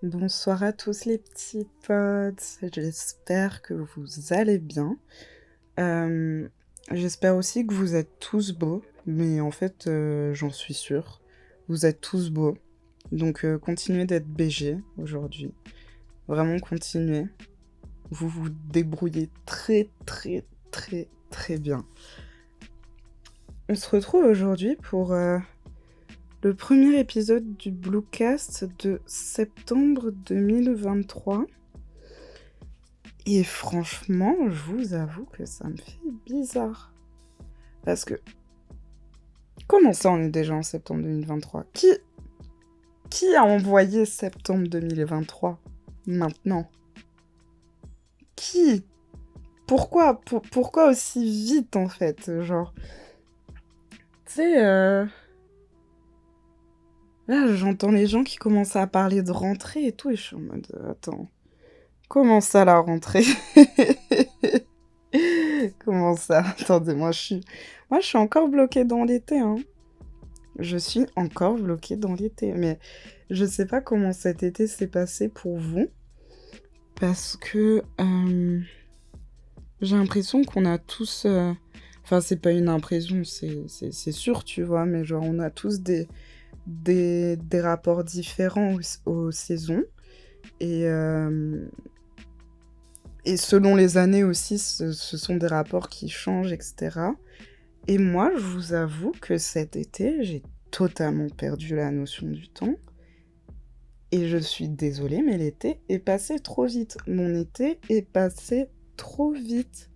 Bonsoir à tous les petits potes, j'espère que vous allez bien. Euh, J'espère aussi que vous êtes tous beaux, mais en fait j'en suis sûre, vous êtes tous beaux. Donc continuez d'être BG aujourd'hui, vraiment continuez. Vous vous débrouillez très très très très bien. On se retrouve aujourd'hui pour le premier épisode du Bluecast de septembre 2023. Et franchement, je vous avoue que ça me fait bizarre. Parce que, comment ça on est déjà en septembre 2023 ? Qui a envoyé septembre 2023 maintenant ? Qui ? Pourquoi aussi vite en fait ? Genre, tu sais, là j'entends les gens qui commencent à parler de rentrée et tout, et je suis en mode, attends, comment ça la rentrée ? Comment ça ? Attendez, moi je suis encore bloquée dans l'été, hein. Je suis encore bloquée dans l'été, mais je sais pas comment cet été s'est passé pour vous, parce que j'ai l'impression qu'on a tous... Enfin, c'est pas une impression, c'est sûr, tu vois, mais genre on a tous des rapports différents aux saisons, et, euh, et selon les années aussi, ce sont des rapports qui changent, etc. Et moi, je vous avoue que cet été, j'ai totalement perdu la notion du temps. Et je suis désolée, mais l'été est passé trop vite. Mon été est passé trop vite.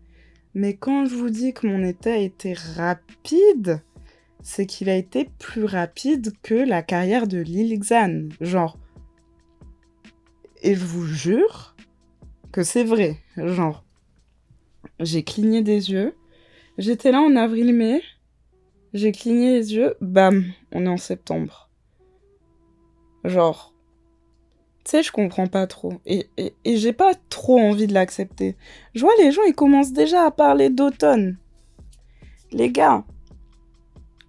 Mais quand je vous dis que mon été a été rapide, c'est qu'il a été plus rapide que la carrière de Lil Xan. Genre. Et je vous jure que c'est vrai. Genre. J'ai cligné des yeux. J'étais là en avril-mai. J'ai cligné les yeux. Bam. On est en septembre. Genre. Tu sais, je comprends pas trop. Et j'ai pas trop envie de l'accepter. Je vois les gens, ils commencent déjà à parler d'automne. Les gars,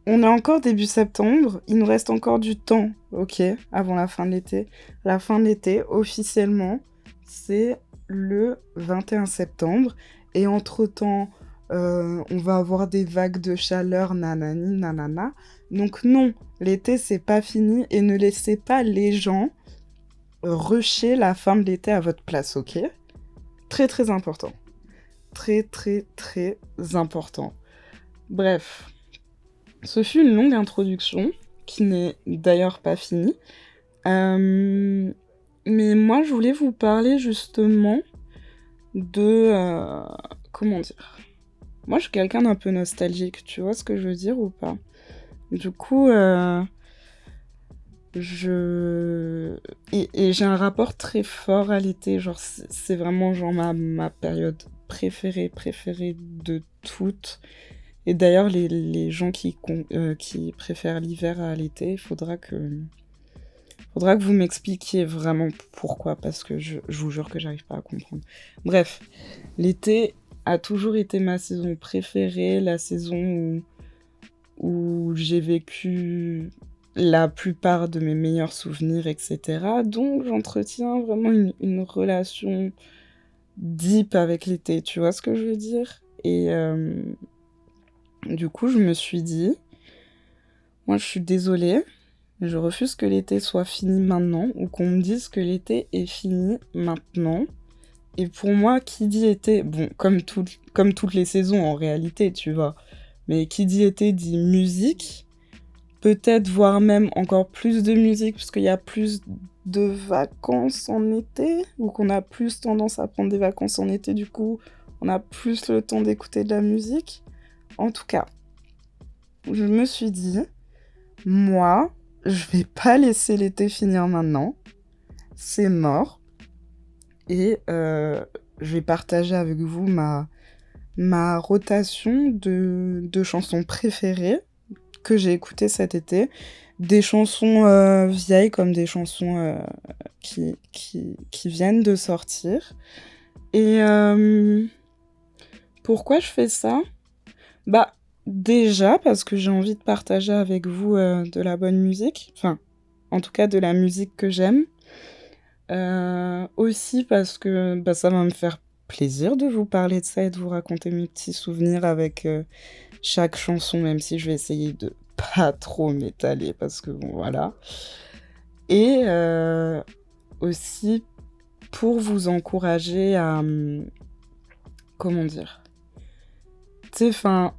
on est encore début septembre. Il nous reste encore du temps, ok, avant la fin de l'été. La fin de l'été, officiellement, c'est le 21 septembre. Et entre-temps, on va avoir des vagues de chaleur, nanani, nanana. Donc non, l'été, c'est pas fini. Et ne laissez pas les gens rusher la fin de l'été à votre place, ok ? Très très important. Très très très important. Bref, ce fut une longue introduction, qui n'est d'ailleurs pas finie. Mais moi, je voulais vous parler justement de... comment dire ? Moi, je suis quelqu'un d'un peu nostalgique, tu vois ce que je veux dire ou pas ? Du coup, Et j'ai un rapport très fort à l'été, genre c'est vraiment genre ma période préférée de toutes. Et d'ailleurs, les gens qui préfèrent l'hiver à l'été, faudra que vous m'expliquiez vraiment pourquoi, parce que je vous jure que j'arrive pas à comprendre. Bref, l'été a toujours été ma saison préférée, la saison où j'ai vécu la plupart de mes meilleurs souvenirs, etc. Donc j'entretiens vraiment une relation deep avec l'été, tu vois ce que je veux dire ? Et du coup, je me suis dit, moi je suis désolée, je refuse que l'été soit fini maintenant, ou qu'on me dise que l'été est fini maintenant. Et pour moi, qui dit été, bon, comme toutes les saisons en réalité, tu vois, mais qui dit été dit musique, peut-être voire même encore plus de musique, parce qu'il y a plus de vacances en été, ou qu'on a plus tendance à prendre des vacances en été, du coup, on a plus le temps d'écouter de la musique. En tout cas, je me suis dit, moi, je vais pas laisser l'été finir maintenant, c'est mort, et je vais partager avec vous ma rotation de chansons préférées que j'ai écoutées cet été. Des chansons vieilles comme des chansons qui viennent de sortir. Et pourquoi je fais ça ? Bah, déjà parce que j'ai envie de partager avec vous de la bonne musique. Enfin, en tout cas de la musique que j'aime. Aussi parce que, bah, ça va me faire plaisir de vous parler de ça et de vous raconter mes petits souvenirs avec, chaque chanson, même si je vais essayer de pas trop m'étaler parce que bon, voilà. Et aussi pour vous encourager à, comment dire? Tu sais, enfin,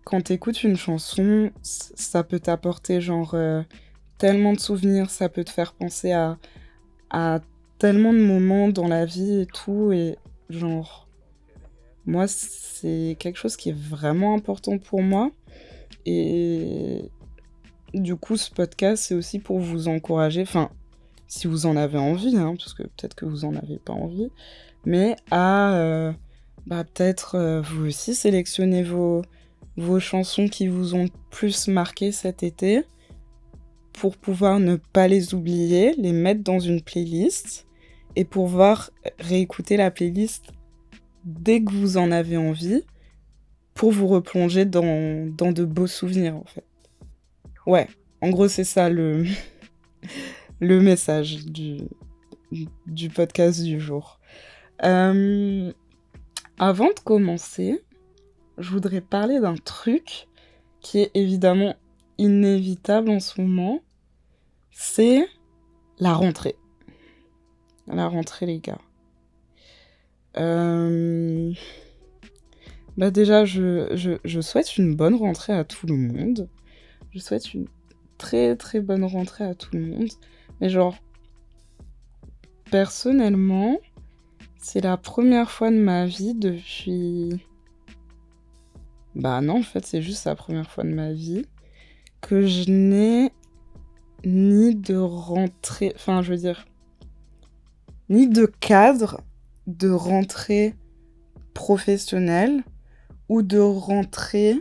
quand t'écoutes une chanson, ça peut t'apporter genre, tellement de souvenirs, ça peut te faire penser à tellement de moments dans la vie et tout et genre, moi, c'est quelque chose qui est vraiment important pour moi et du coup, ce podcast, c'est aussi pour vous encourager, enfin, si vous en avez envie, hein, parce que peut-être que vous en avez pas envie, mais à, bah, peut-être, vous aussi sélectionner vos chansons qui vous ont le plus marqué cet été pour pouvoir ne pas les oublier, les mettre dans une playlist et pouvoir réécouter la playlist dès que vous en avez envie pour vous replonger dans de beaux souvenirs, en fait. Ouais, en gros, c'est ça le message du podcast du jour. Avant de commencer, je voudrais parler d'un truc qui est évidemment inévitable en ce moment, c'est la rentrée. La rentrée, les gars. Bah déjà, je souhaite une bonne rentrée à tout le monde. Je souhaite une très très bonne rentrée à tout le monde. Mais genre, personnellement, c'est la première fois de ma vie depuis... Bah non, en fait, c'est juste la première fois de ma vie que je n'ai ni de rentrée... Enfin, je veux dire, ni de cadre de rentrée professionnelle ou de rentrée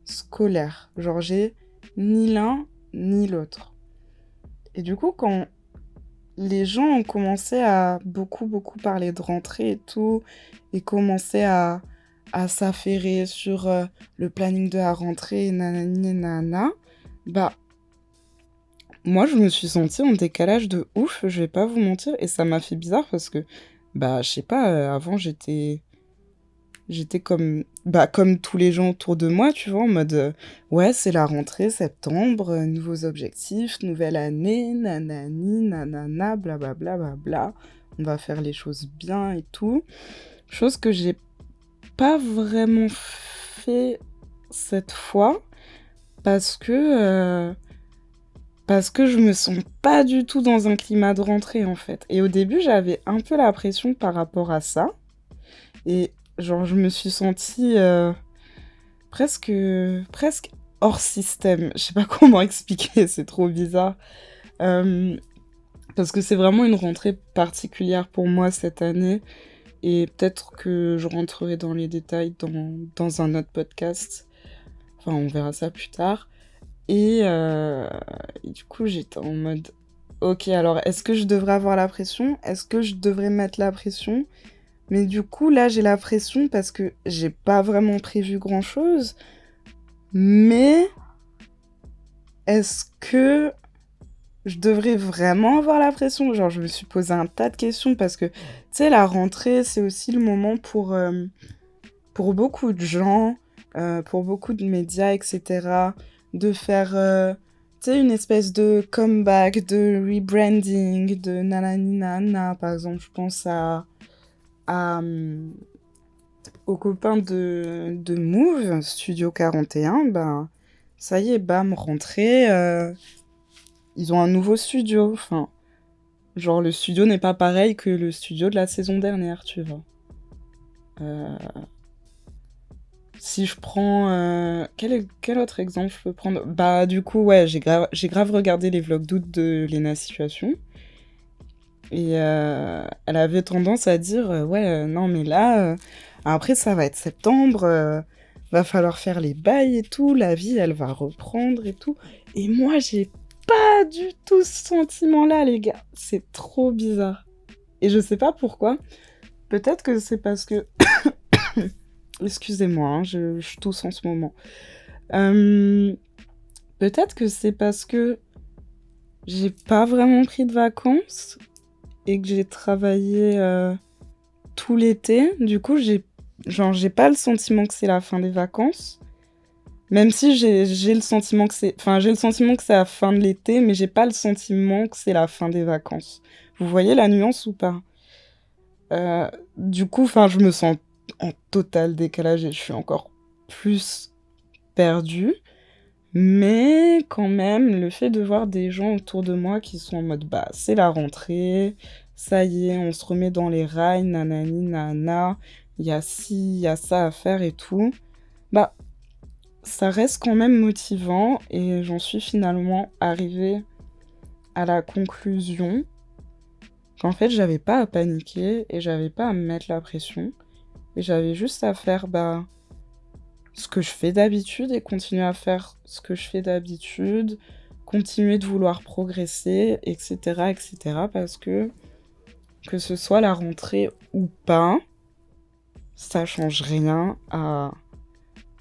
scolaire. Genre, j'ai ni l'un ni l'autre. Et du coup, quand les gens ont commencé à beaucoup parler de rentrée et tout, et commencer à s'affairer sur le planning de la rentrée, et nanani, nanana, bah, moi, je me suis sentie en décalage de ouf, je vais pas vous mentir, et ça m'a fait bizarre parce que, bah, je sais pas, avant, j'étais comme tous les gens autour de moi, tu vois, en mode ouais, c'est la rentrée, septembre, nouveaux objectifs, nouvelle année, nanani, nanana, blablabla, bla. On va faire les choses bien et tout. Chose que j'ai pas vraiment fait cette fois parce que je me sens pas du tout dans un climat de rentrée en fait. Et au début, j'avais un peu la pression par rapport à ça. Et genre, je me suis sentie presque hors système. Je sais pas comment expliquer, c'est trop bizarre. Euh, Parce que c'est vraiment une rentrée particulière pour moi cette année. Et peut-être que je rentrerai dans les détails dans un autre podcast. Enfin, on verra ça plus tard. Et du coup, j'étais en mode... Ok, alors, est-ce que je devrais avoir la pression? Est-ce que je devrais mettre la pression? Mais du coup, là, j'ai la pression parce que j'ai pas vraiment prévu grand-chose. Mais est-ce que je devrais vraiment avoir la pression? Genre, je me suis posé un tas de questions parce que, tu sais, la rentrée, c'est aussi le moment pour beaucoup de gens, pour beaucoup de médias, etc., de faire, tu sais, une espèce de comeback, de rebranding, de nanani nana. Par exemple, je pense à aux copains de Move, Studio 41, ben, ça y est, bam, rentrée, ils ont un nouveau studio. Enfin, genre, le studio n'est pas pareil que le studio de la saison dernière, tu vois. Euh, Si je prends... quel autre exemple je peux prendre? Bah, du coup, ouais, j'ai grave regardé les vlogs d'août de Lena Situation. Et elle avait tendance à dire, ouais, non, mais là, après, ça va être septembre, va falloir faire les bails et tout, la vie, elle va reprendre et tout. Et moi, j'ai pas du tout ce sentiment-là, les gars. C'est trop bizarre. Et je sais pas pourquoi. Peut-être que c'est parce que... Excusez-moi, hein, je tousse en ce moment. Peut-être que c'est parce que j'ai pas vraiment pris de vacances et que j'ai travaillé tout l'été, du coup, j'ai pas le sentiment que c'est la fin des vacances. Même si j'ai le sentiment que c'est... Enfin, j'ai le sentiment que c'est la fin de l'été, mais j'ai pas le sentiment que c'est la fin des vacances. Vous voyez la nuance ou pas? Du coup, enfin, je me sens en total décalage et je suis encore plus perdue. Mais quand même, le fait de voir des gens autour de moi qui sont en mode, bah, c'est la rentrée, ça y est, on se remet dans les rails, nanani, nana, il y a ci, il y a ça à faire et tout, bah, ça reste quand même motivant et j'en suis finalement arrivée à la conclusion qu'en fait, j'avais pas à paniquer et j'avais pas à me mettre la pression et j'avais juste à faire, bah, ce que je fais d'habitude et continuer à faire ce que je fais d'habitude, continuer de vouloir progresser, etc., etc., parce que ce soit la rentrée ou pas, ça change rien à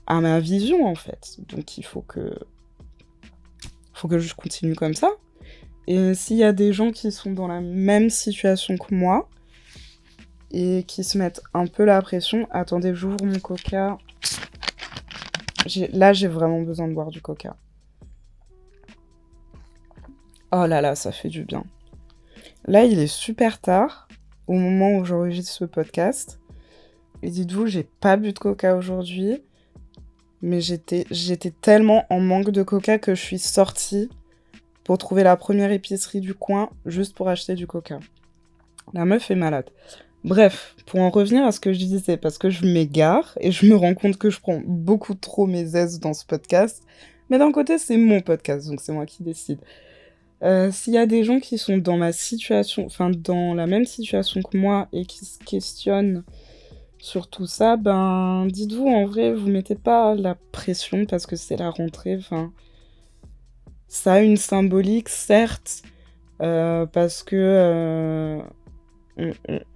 ma vision, en fait. Donc, faut que je continue comme ça. Et s'il y a des gens qui sont dans la même situation que moi et qui se mettent un peu la pression, attendez, j'ouvre mon coca. Là, j'ai vraiment besoin de boire du coca. Oh là là, ça fait du bien. Là, il est super tard, au moment où j'enregistre ce podcast. Et dites-vous, j'ai pas bu de coca aujourd'hui, mais j'étais tellement en manque de coca que je suis sortie pour trouver la première épicerie du coin, juste pour acheter du coca. La meuf est malade. Bref, pour en revenir à ce que je disais, parce que je m'égare et je me rends compte que je prends beaucoup trop mes aises dans ce podcast, mais d'un côté, c'est mon podcast, donc c'est moi qui décide. S'il y a des gens qui sont dans ma situation, enfin dans la même situation que moi et qui se questionnent sur tout ça, ben dites-vous en vrai, vous mettez pas la pression parce que c'est la rentrée, enfin ça a une symbolique certes, parce que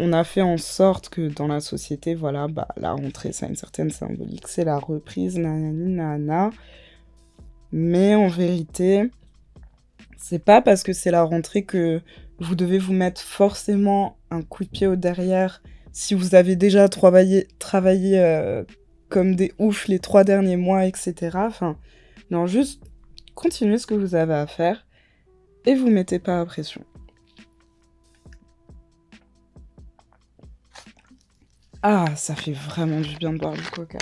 on a fait en sorte que dans la société, voilà, bah la rentrée ça a une certaine symbolique, c'est la reprise, nanani nanana, mais en vérité, c'est pas parce que c'est la rentrée que vous devez vous mettre forcément un coup de pied au derrière si vous avez déjà travaillé comme des oufs les 3 derniers mois, etc. Enfin, non, juste continuez ce que vous avez à faire et vous mettez pas la pression. Ah, ça fait vraiment du bien de boire du coca.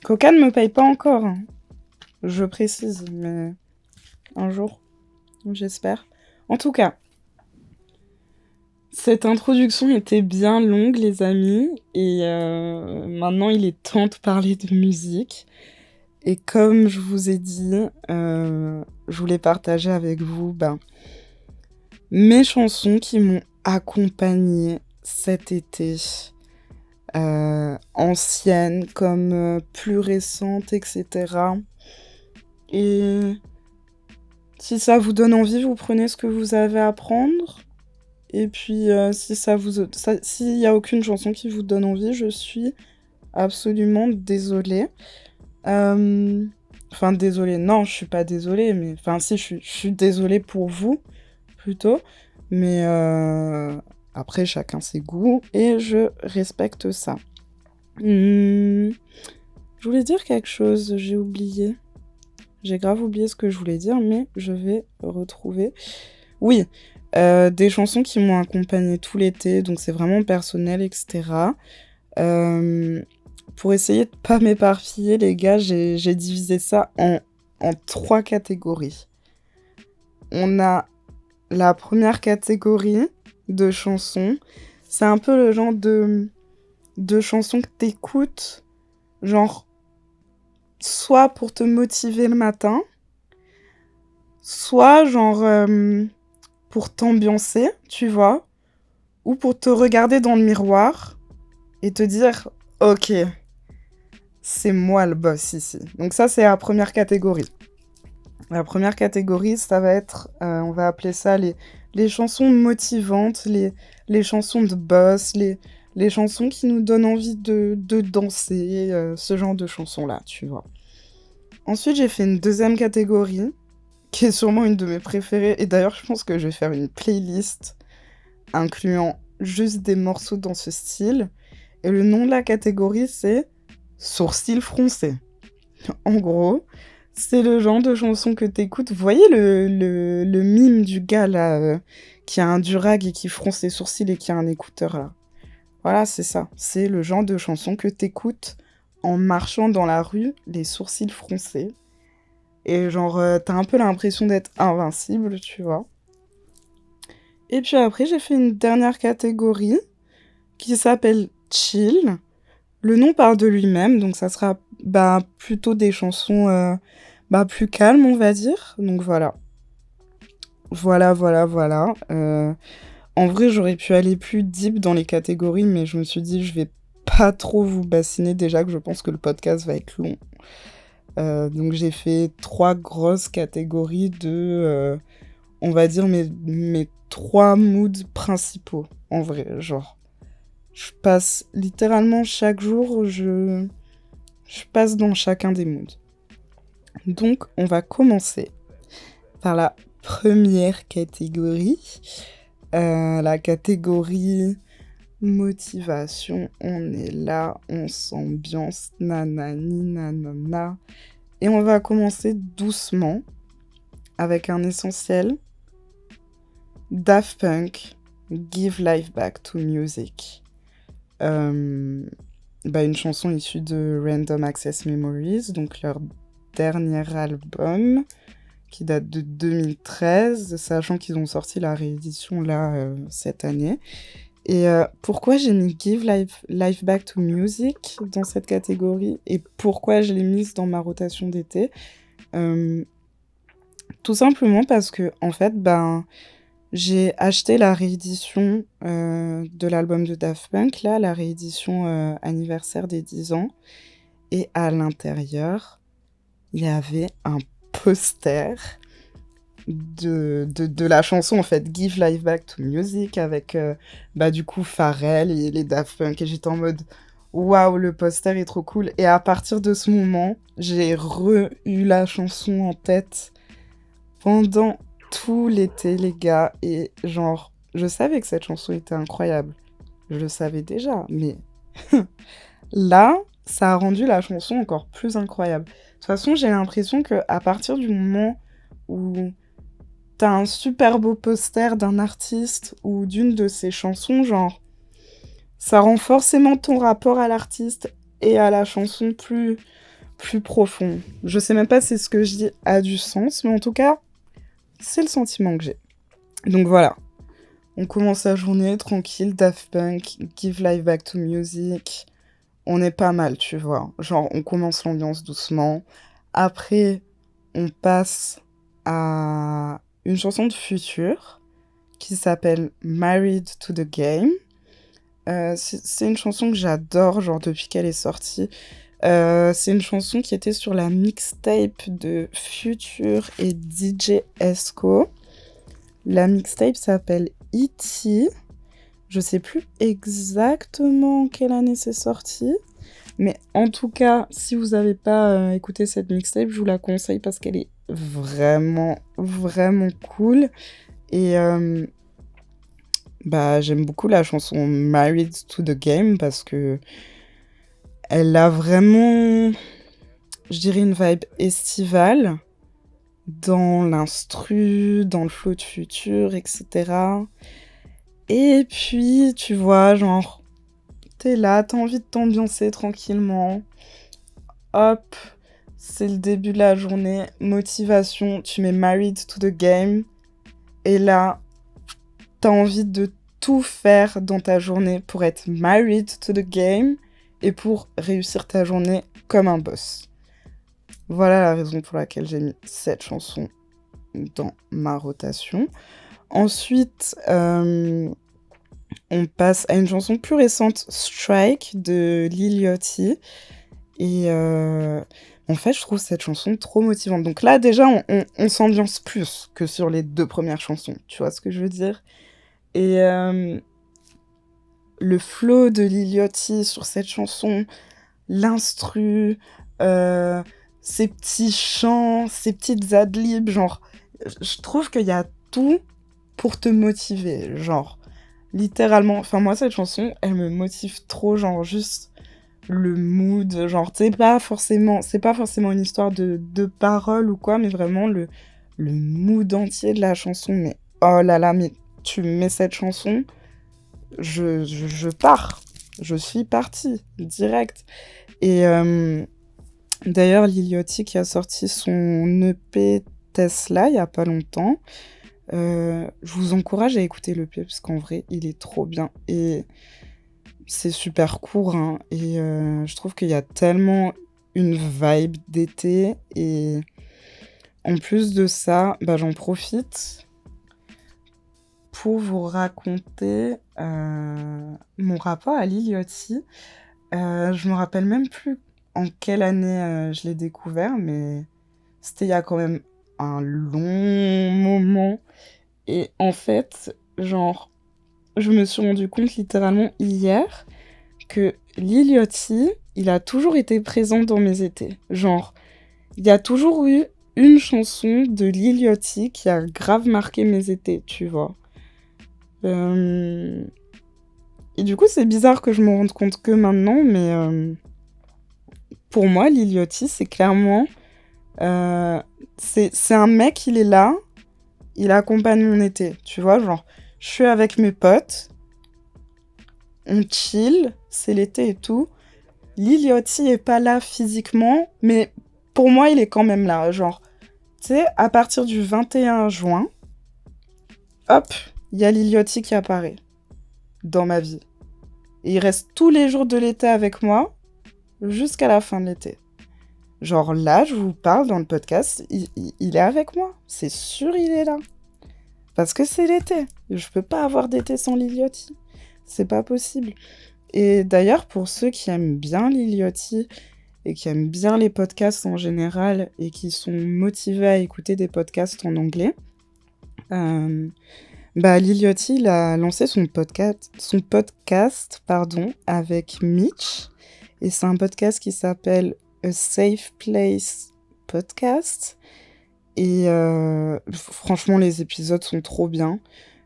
Coca ne me paye pas encore, hein. Je précise, mais un jour, j'espère. En tout cas, cette introduction était bien longue, les amis, et maintenant il est temps de parler de musique. Et comme je vous ai dit, je voulais partager avec vous mes chansons qui m'ont accompagnée cet été. Anciennes comme plus récentes, etc. Et si ça vous donne envie, vous prenez ce que vous avez à prendre. Et puis, si s'il y a aucune chanson qui vous donne envie, je suis absolument désolée. Enfin, désolée, non, je suis pas désolée, mais... Enfin, si, je suis désolée pour vous, plutôt. Mais après, chacun ses goûts, et je respecte ça. Je voulais dire quelque chose, j'ai oublié. J'ai grave oublié ce que je voulais dire, mais je vais retrouver. Oui, des chansons qui m'ont accompagnée tout l'été, donc c'est vraiment personnel, etc. Pour essayer de pas m'éparpiller, les gars, j'ai divisé ça en 3 catégories. On a la première catégorie de chansons. C'est un peu le genre de chansons que t'écoutes, genre, soit pour te motiver le matin, soit genre pour t'ambiancer, tu vois, ou pour te regarder dans le miroir et te dire « Ok, c'est moi le boss ici ». Donc ça, c'est la première catégorie. La première catégorie, ça va être, on va appeler ça les chansons motivantes, les chansons de boss, les chansons qui nous donnent envie de danser, ce genre de chansons-là, tu vois. Ensuite, j'ai fait une deuxième catégorie, qui est sûrement une de mes préférées, et d'ailleurs, je pense que je vais faire une playlist incluant juste des morceaux dans ce style. Et le nom de la catégorie, c'est sourcils froncés. En gros, c'est le genre de chanson que t'écoutes. Vous voyez le mime du gars là, qui a un durag et qui fronce les sourcils et qui a un écouteur là. Voilà, c'est ça. C'est le genre de chanson que t'écoutes en marchant dans la rue, les sourcils froncés. Et genre, t'as un peu l'impression d'être invincible, tu vois. Et puis après, j'ai fait une dernière catégorie qui s'appelle Chill. Le nom parle de lui-même, donc ça sera plutôt des chansons plus calmes, on va dire. Donc voilà. Voilà. En vrai, j'aurais pu aller plus deep dans les catégories, mais je me suis dit, je vais pas trop vous bassiner déjà, que je pense que le podcast va être long. Donc j'ai fait 3 grosses catégories de, on va dire, mes 3 moods principaux, en vrai, genre. Je passe littéralement chaque jour, je passe dans chacun des moods. Donc, on va commencer par la première catégorie. La catégorie motivation. On est là, on s'ambiance, nanani, nanana. Et on va commencer doucement avec un essentiel. Daft Punk, Give Life Back to Music. Une chanson issue de Random Access Memories, donc leur dernier album qui date de 2013, sachant qu'ils ont sorti la réédition là cette année. Et pourquoi j'ai mis Give Life Back to Music dans cette catégorie et pourquoi je l'ai mise dans ma rotation d'été, tout simplement parce que en fait j'ai acheté la réédition de l'album de Daft Punk, là, la réédition anniversaire des 10 ans. Et à l'intérieur, il y avait un poster de la chanson, en fait, Give Life Back to Music, avec du coup Pharrell et les Daft Punk. Et j'étais en mode, waouh, le poster est trop cool. Et à partir de ce moment, j'ai eu la chanson en tête pendant tout l'été, les gars, et genre, je savais que cette chanson était incroyable. Je le savais déjà, mais là, ça a rendu la chanson encore plus incroyable. De toute façon, j'ai l'impression que à partir du moment où t'as un super beau poster d'un artiste ou d'une de ses chansons, genre, ça rend forcément ton rapport à l'artiste et à la chanson plus profond. Je sais même pas si ce que je dis a du sens, mais en tout cas, c'est le sentiment que j'ai. Donc voilà, on commence la journée tranquille, Daft Punk, Give Life Back to Music. On est pas mal, tu vois. Genre, on commence l'ambiance doucement. Après, on passe à une chanson de Future qui s'appelle Married to the Game. C'est une chanson que j'adore, genre depuis qu'elle est sortie. C'est une chanson qui était sur la mixtape de Future et DJ Esco. La mixtape s'appelle E.T. Je sais plus exactement en quelle année c'est sorti. Mais en tout cas, si vous n'avez pas écouté cette mixtape, je vous la conseille parce qu'elle est vraiment, vraiment cool. Et j'aime beaucoup la chanson Married to the Game parce que elle a vraiment, je dirais, une vibe estivale dans l'instru, dans le flow de Future, etc. Et puis, tu vois, genre, t'es là, t'as envie de t'ambiancer tranquillement. Hop, c'est le début de la journée. Motivation, tu mets Married to the Game. Et là, t'as envie de tout faire dans ta journée pour être married to the game et pour réussir ta journée comme un boss. Voilà la raison pour laquelle j'ai mis cette chanson dans ma rotation. Ensuite, on passe à une chanson plus récente, Strike, de Lil Yachty. Et en fait, je trouve cette chanson trop motivante. Donc là, déjà, on s'ambiance plus que sur les 2 premières chansons. Tu vois ce que je veux dire? Et le flow de Lil Yachty sur cette chanson, l'instru, ses petits chants, ses petites adlibs, genre, je trouve qu'il y a tout pour te motiver. Genre, Littéralement, enfin moi cette chanson, elle me motive trop, genre juste le mood, genre c'est pas forcément une histoire de paroles ou quoi, mais vraiment le mood entier de la chanson. Mais oh là là, mais tu mets cette chanson, je pars, je suis partie direct. Et d'ailleurs, Lil Yachty qui a sorti son EP Tesla il y a pas longtemps. Je vous encourage à écouter l'EP parce qu'en vrai, il est trop bien. Et c'est super court, hein, et je trouve qu'il y a tellement une vibe d'été. Et en plus de ça, bah, j'en profite pour vous raconter mon rapport à Lil Yachty. Je me rappelle même plus en quelle année je l'ai découvert, mais c'était il y a quand même un long moment. Et en fait, genre, je me suis rendu compte littéralement hier que Lil Yachty, il a toujours été présent dans mes étés. Genre, il y a toujours eu une chanson de Lil Yachty qui a grave marqué mes étés, tu vois. Euh, Et du coup, c'est bizarre que je me rende compte que maintenant, mais pour moi, Lil Yachty, c'est clairement... euh, c'est un mec, il est là, il accompagne mon été, tu vois, genre, je suis avec mes potes, on chill, c'est l'été et tout. Lil Yachty est pas là physiquement, mais pour moi, il est quand même là. Genre, tu sais, à partir du 21 juin, hop, il y a Lil Yachty qui apparaît dans ma vie. Et il reste tous les jours de l'été avec moi jusqu'à la fin de l'été. Genre là, je vous parle dans le podcast, il est avec moi. C'est sûr, il est là. Parce que c'est l'été. Je peux pas avoir d'été sans Lil Yachty. C'est pas possible. Et d'ailleurs, pour ceux qui aiment bien Lil Yachty et qui aiment bien les podcasts en général et qui sont motivés à écouter des podcasts en anglais, bah Lil Yachty il a lancé son podcast pardon, avec Mitch. Et c'est un podcast qui s'appelle A Safe Place Podcast. Et franchement, les épisodes sont trop bien.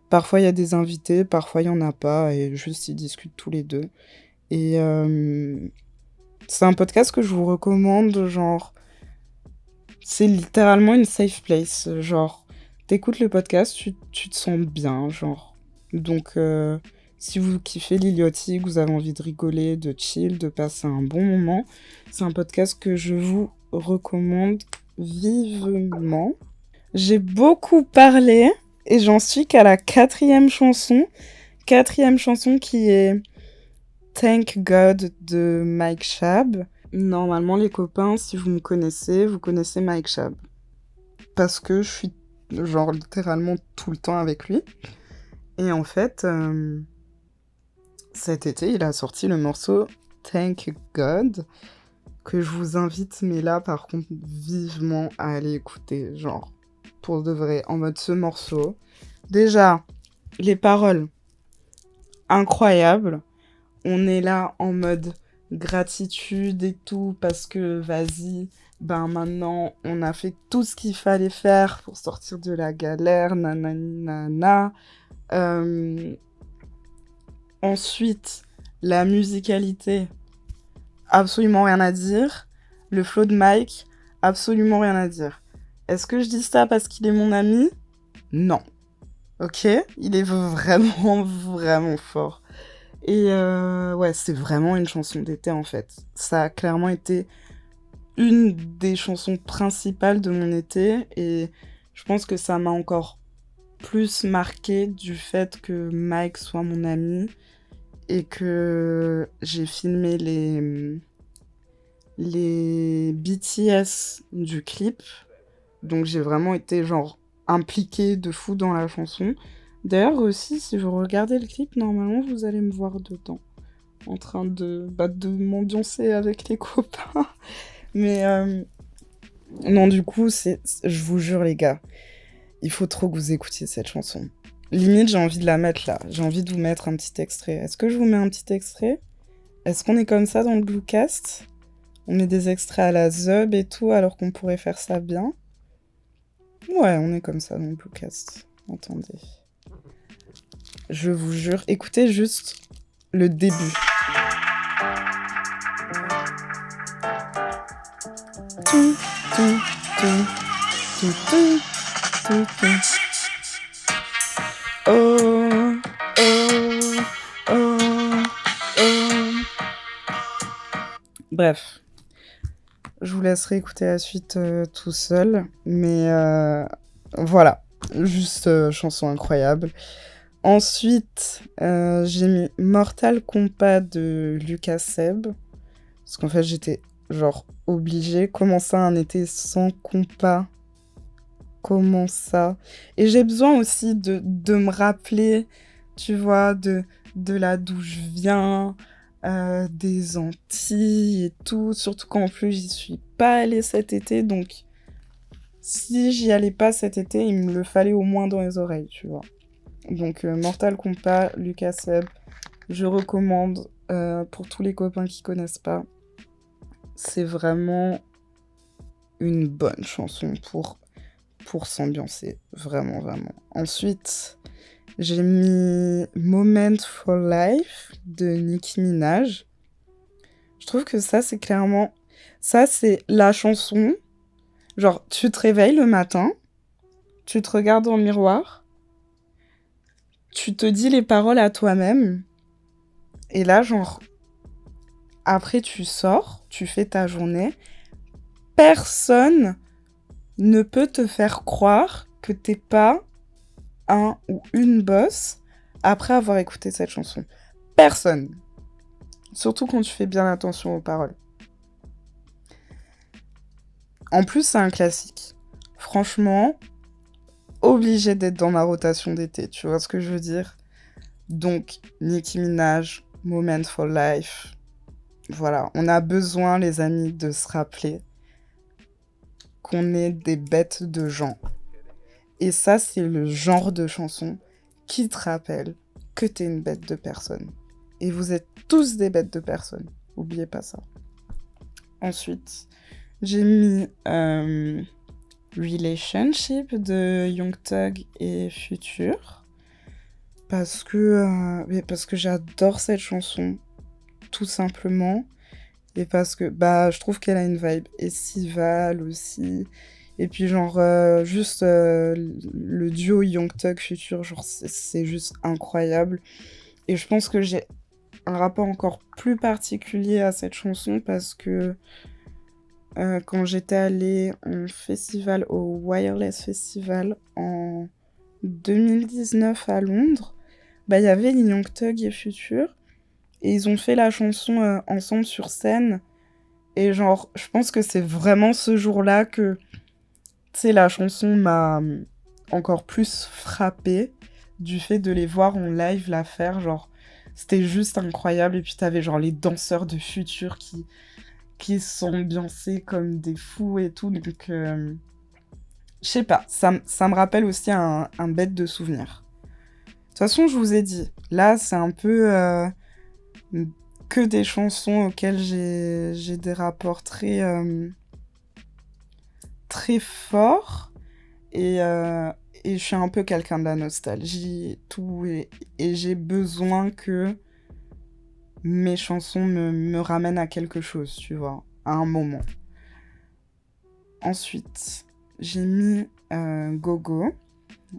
Parfois, il y a des invités, parfois, il n'y en a pas. Et juste, ils discutent tous les deux. Et c'est un podcast que je vous recommande, genre, c'est littéralement une safe place, genre, t'écoutes le podcast, tu te sens bien, genre. Donc, si vous kiffez Lil Yachty, que vous avez envie de rigoler, de chill, de passer un bon moment, c'est un podcast que je vous recommande vivement. J'ai beaucoup parlé et j'en suis qu'à la quatrième chanson. Quatrième chanson qui est Thank God de Mike Schaab. Normalement, les copains, si vous connaissez, vous connaissez Mike Schaab. Parce que je suis, genre, littéralement tout le temps avec lui. Et en fait, cet été, il a sorti le morceau Thank God, que je vous invite, mais là, par contre, vivement à aller écouter. Genre, pour de vrai, en mode ce morceau. Déjà, les paroles, incroyables. On est là en mode gratitude et tout, parce que vas-y, ben maintenant, on a fait tout ce qu'il fallait faire pour sortir de la galère, nanani nana. Ensuite, la musicalité, absolument rien à dire. Le flow de Mike, absolument rien à dire. Est-ce que je dis ça parce qu'il est mon ami? Non. Ok? Il est vraiment, vraiment fort. Et ouais, c'est vraiment une chanson d'été en fait. Ça a clairement été une des chansons principales de mon été et je pense que ça m'a encore plus marqué du fait que Mike soit mon ami et que j'ai filmé les BTS du clip. Donc j'ai vraiment été genre impliquée de fou dans la chanson. D'ailleurs aussi, si vous regardez le clip, normalement vous allez me voir dedans, en train de m'ambiancer avec les copains. Mais non, du coup, je vous jure les gars, il faut trop que vous écoutiez cette chanson. Limite, j'ai envie de la mettre là. J'ai envie de vous mettre un petit extrait. Est-ce que je vous mets un petit extrait? Est-ce qu'on est comme ça dans le Bluecast? On met des extraits à la Zub et tout, alors qu'on pourrait faire ça bien? Ouais, on est comme ça dans le Bluecast. Attendez. Je vous jure, écoutez juste le début. Tout, tout, tout, tout, tout, tout, tout. Oh, oh, oh, oh. Bref, je vous laisserai écouter la suite tout seul, mais voilà, juste chanson incroyable. Ensuite, j'ai mis Mortal Kombat de Lucas Seb, parce qu'en fait j'étais genre obligée. Comment ça un été sans compas? Comment ça? Et j'ai besoin aussi de me rappeler, tu vois, de là d'où je viens, des Antilles et tout. Surtout qu'en plus, j'y suis pas allée cet été. Donc, si j'y allais pas cet été, il me le fallait au moins dans les oreilles, tu vois. Donc, Mortal Kombat, Lucas Seb, je recommande pour tous les copains qui connaissent pas. C'est vraiment une bonne chanson pour s'ambiancer, vraiment, vraiment. Ensuite, j'ai mis Moment for Life de Nicki Minaj. Je trouve que ça, c'est clairement... Ça, c'est la chanson. Genre, tu te réveilles le matin, tu te regardes dans le miroir, tu te dis les paroles à toi-même, et là, genre, après, tu sors, tu fais ta journée, personne ne peut te faire croire que t'es pas un ou une boss après avoir écouté cette chanson. Personne. Surtout quand tu fais bien attention aux paroles. En plus, c'est un classique. Franchement, obligé d'être dans ma rotation d'été, tu vois ce que je veux dire? Donc, Nicki Minaj, Moment for Life. Voilà, on a besoin, les amis, de se rappeler qu'on est des bêtes de gens. Et ça, c'est le genre de chanson qui te rappelle que t'es une bête de personne. Et vous êtes tous des bêtes de personne. Oubliez pas ça. Ensuite, j'ai mis Relationship de Young Thug et Future. Parce que j'adore cette chanson, tout simplement. Et parce que je trouve qu'elle a une vibe estivale aussi. Et puis genre, juste le duo Young Thug Future, genre c'est juste incroyable. Et je pense que j'ai un rapport encore plus particulier à cette chanson parce que quand j'étais allée en festival, au Wireless Festival en 2019 à Londres, il y avait Young Thug et Future. Et ils ont fait la chanson ensemble sur scène. Et genre, je pense que c'est vraiment ce jour-là que, tu sais, la chanson m'a encore plus frappée du fait de les voir en live la faire. Genre, c'était juste incroyable. Et puis t'avais genre les danseurs de Future qui s'ambiançaient comme des fous et tout. Donc, je sais pas, ça me rappelle aussi un bête de souvenir. De toute façon, je vous ai dit, là, c'est un peu que des chansons auxquelles j'ai des rapports très forts. Et je suis un peu quelqu'un de la nostalgie et tout. Et j'ai besoin que mes chansons me ramènent à quelque chose, tu vois, à un moment. Ensuite, j'ai mis Gogo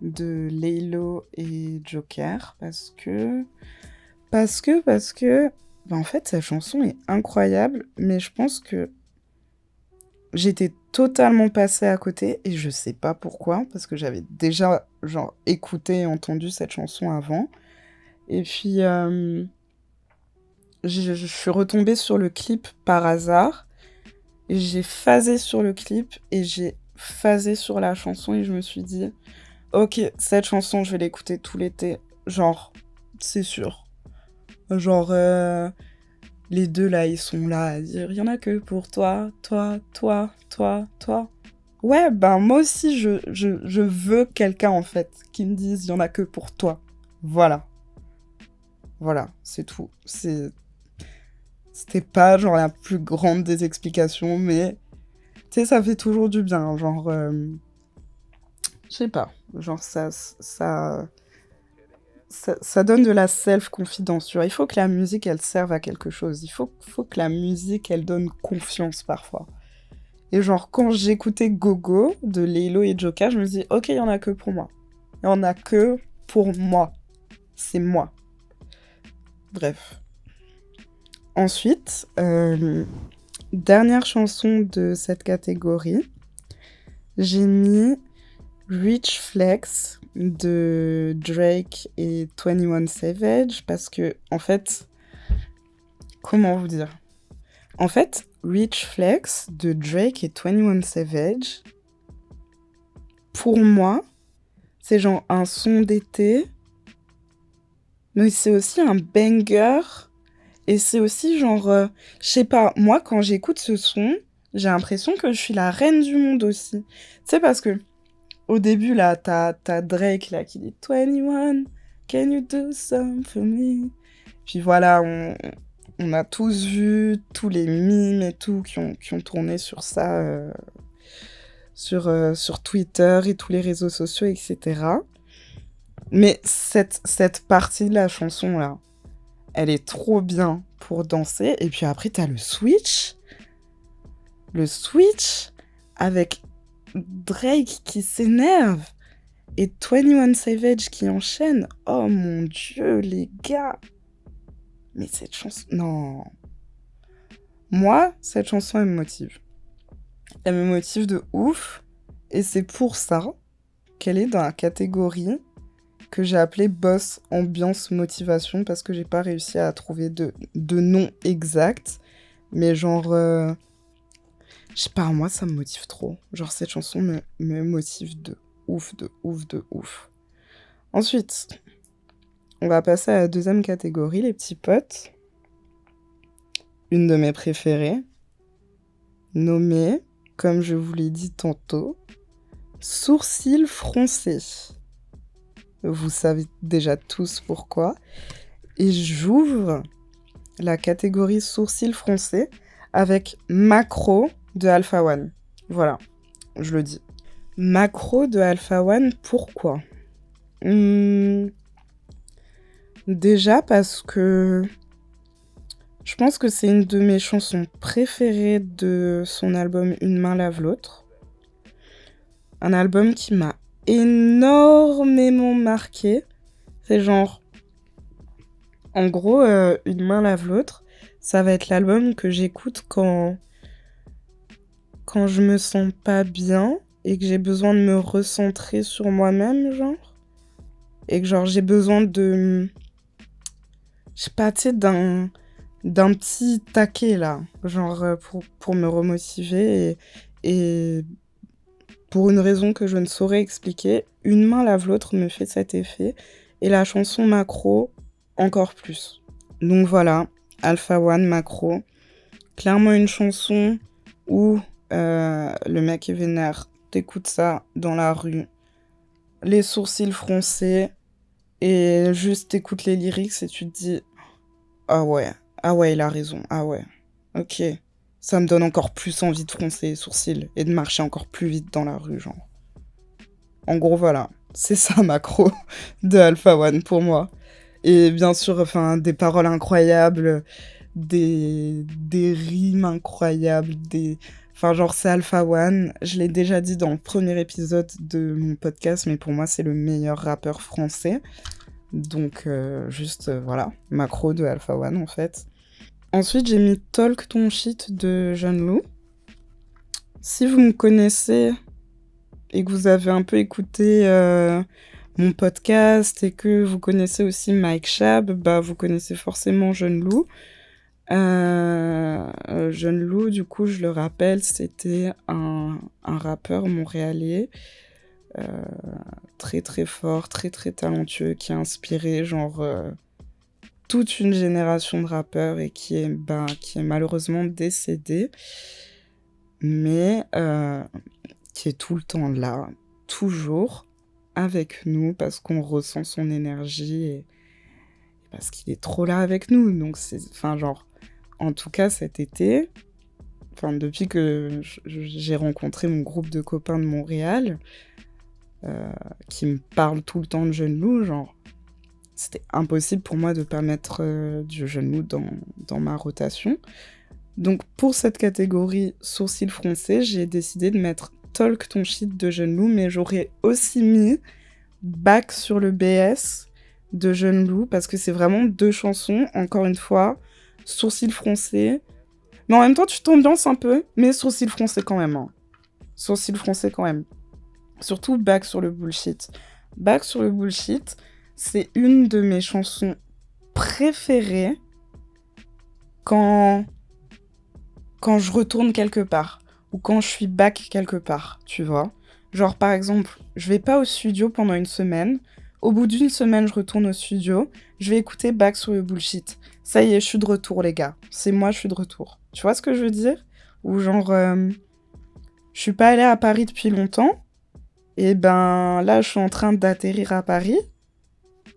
de Laylo et Joker parce que en fait cette chanson est incroyable, mais je pense que j'étais totalement passée à côté et je sais pas pourquoi parce que j'avais déjà genre écouté et entendu cette chanson avant. Et puis je suis retombée sur le clip par hasard. J'ai phasé sur le clip et j'ai phasé sur la chanson et je me suis dit ok, cette chanson je vais l'écouter tout l'été, genre c'est sûr. Genre les deux là ils sont là à dire il y en a que pour toi, toi, toi, toi, toi. Ouais, moi aussi je veux quelqu'un en fait qui me dise il y en a que pour toi. Voilà. Voilà, c'est tout. C'était pas genre la plus grande des explications, mais tu sais, ça fait toujours du bien. Genre, je sais pas. Genre, ça. ça donne de la self-confidence, tu vois. Il faut que la musique, elle serve à quelque chose. Il faut que la musique, elle donne confiance parfois. Et genre, quand j'écoutais Gogo de Laylo et Joker, je me dis, ok, il y en a que pour moi. Il y en a que pour moi. C'est moi. Bref. Ensuite, dernière chanson de cette catégorie, j'ai mis Rich Flex de Drake et 21 Savage parce que, en fait, comment vous dire? En fait, Rich Flex de Drake et 21 Savage, pour moi, c'est genre un son d'été, mais c'est aussi un banger. Et c'est aussi genre, je sais pas, moi quand j'écoute ce son, j'ai l'impression que je suis la reine du monde aussi. Tu sais, parce que au début, là, t'as Drake là, qui dit 21, can you do something for me? Puis voilà, on a tous vu tous les mimes et tout qui ont tourné sur ça, sur Twitter et tous les réseaux sociaux, etc. Mais cette partie de la chanson là, elle est trop bien pour danser. Et puis après, t'as le switch. Le switch avec Drake qui s'énerve et 21 Savage qui enchaîne. Oh mon Dieu, les gars. Mais cette chanson... Non. Moi, cette chanson, elle me motive. Elle me motive de ouf. Et c'est pour ça qu'elle est dans la catégorie que j'ai appelée Boss Ambiance Motivation parce que j'ai pas réussi à trouver de nom exact. Mais genre... je sais pas, moi, ça me motive trop. Genre, cette chanson me motive de ouf, de ouf, de ouf. Ensuite, on va passer à la deuxième catégorie, les petits potes. Une de mes préférées, nommée, comme je vous l'ai dit tantôt, Sourcils froncés. Vous savez déjà tous pourquoi. Et j'ouvre la catégorie Sourcils froncés avec Macro de Alpha One. Voilà, je le dis. Macro de Alpha One, pourquoi? Déjà parce que je pense que c'est une de mes chansons préférées de son album Une main lave l'autre. Un album qui m'a énormément marqué. C'est genre, en gros, Une main lave l'autre, ça va être l'album que j'écoute quand je me sens pas bien et que j'ai besoin de me recentrer sur moi-même, genre. Et que genre j'ai besoin de... je sais pas, tu sais, d'un petit taquet, là. Genre pour me remotiver et pour une raison que je ne saurais expliquer, Une main lave l'autre me fait cet effet. Et la chanson Macro, encore plus. Donc voilà, Alpha One, Macro. Clairement une chanson où le mec est vénère. T'écoutes ça dans la rue. Les sourcils froncés. Et juste t'écoutes les lyrics et tu te dis... ah ouais, il a raison, ah ouais. Ok. Ça me donne encore plus envie de froncer les sourcils et de marcher encore plus vite dans la rue, genre. En gros, voilà. C'est ça, Macro de Alpha One pour moi. Et bien sûr, enfin, des paroles incroyables, des rimes incroyables, enfin, genre, c'est Alpha One. Je l'ai déjà dit dans le premier épisode de mon podcast, mais pour moi, c'est le meilleur rappeur français. Donc, voilà, Macro de Alpha One, en fait. Ensuite, j'ai mis Talk Ton Shit de Jeune Loup. Si vous me connaissez et que vous avez un peu écouté mon podcast et que vous connaissez aussi Mike Chab, bah vous connaissez forcément Jeune Loup. Jeune Loup, du coup, je le rappelle, c'était un rappeur montréalais très très fort, très très talentueux, qui a inspiré genre toute une génération de rappeurs et qui est malheureusement décédé, mais qui est tout le temps là, toujours avec nous parce qu'on ressent son énergie et parce qu'il est trop là avec nous. Donc enfin genre, en tout cas cet été, enfin depuis que j'ai rencontré mon groupe de copains de Montréal, qui me parlent tout le temps de Jeune Loup, genre c'était impossible pour moi de pas mettre du Jeune dans ma rotation. Donc pour cette catégorie sourcils froncés, j'ai décidé de mettre Talk ton shit de Jeune mais j'aurais aussi mis Back sur le BS de Jeune parce que c'est vraiment 2 chansons, encore une fois, sourcils froncés. Mais en même temps, tu t'ambiances un peu, mais sourcils froncés quand même. Hein. Sourcils froncés quand même. Surtout Back sur le bullshit. Back sur le bullshit, c'est une de mes chansons préférées quand je retourne quelque part ou quand je suis back quelque part, tu vois. Genre, par exemple, je vais pas au studio pendant une semaine. Au bout d'une semaine, je retourne au studio. Je vais écouter Back sur le bullshit. Ça y est, je suis de retour, les gars. C'est moi, je suis de retour. Tu vois ce que je veux dire? Ou genre, je suis pas allée à Paris depuis longtemps. Et ben là, je suis en train d'atterrir à Paris.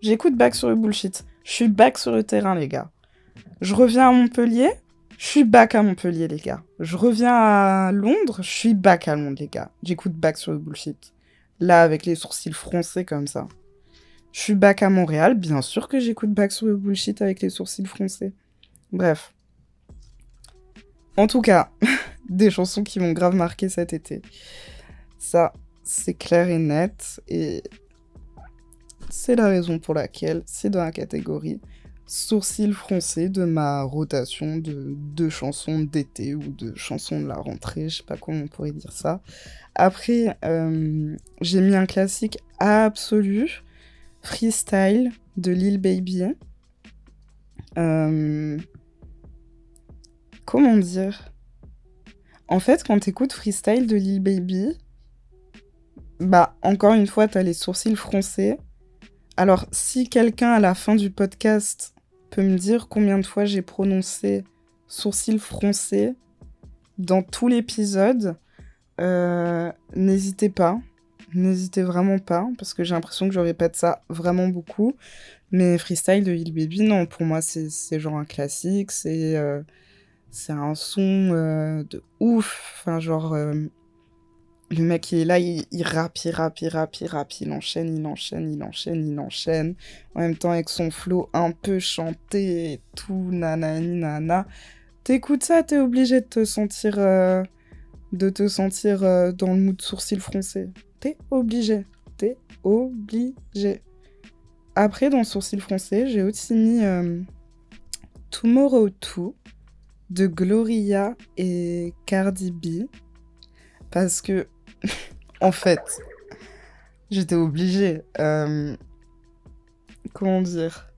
J'écoute Back sur le bullshit. Je suis back sur le terrain, les gars. Je reviens à Montpellier. Je suis back à Montpellier, les gars. Je reviens à Londres. Je suis back à Londres, les gars. J'écoute Back sur le bullshit. Là, avec les sourcils froncés comme ça. Je suis back à Montréal. Bien sûr que j'écoute Back sur le bullshit avec les sourcils froncés. Bref. En tout cas, des chansons qui m'ont grave marqué cet été. Ça, c'est clair et net. Et c'est la raison pour laquelle c'est dans la catégorie sourcils froncés de ma rotation de chansons d'été ou de chansons de la rentrée, je sais pas comment on pourrait dire ça. Après, j'ai mis un classique absolu, Freestyle de Lil Baby. Comment dire? En fait, quand t'écoutes Freestyle de Lil Baby, bah, encore une fois, t'as les sourcils froncés. Alors, si quelqu'un à la fin du podcast peut me dire combien de fois j'ai prononcé sourcils froncés dans tout l'épisode, n'hésitez pas. N'hésitez vraiment pas, parce que j'ai l'impression que je répète ça vraiment beaucoup. Mais Freestyle de Lil Baby, non, pour moi, c'est genre un classique, c'est un son de ouf. Enfin, genre, le mec, il est là, il rappe, il rappe, il rappe, il rappe, il enchaîne, il enchaîne, il enchaîne, il enchaîne. En même temps, avec son flow un peu chanté et tout, nanani, nana. T'écoutes ça, t'es obligé de te sentir, dans le mood sourcil froncé. T'es obligé. T'es obligé. Après, dans sourcil froncé, j'ai aussi mis Tomorrow 2 de Gloria et Cardi B. Parce que, en fait, j'étais obligée. Comment dire?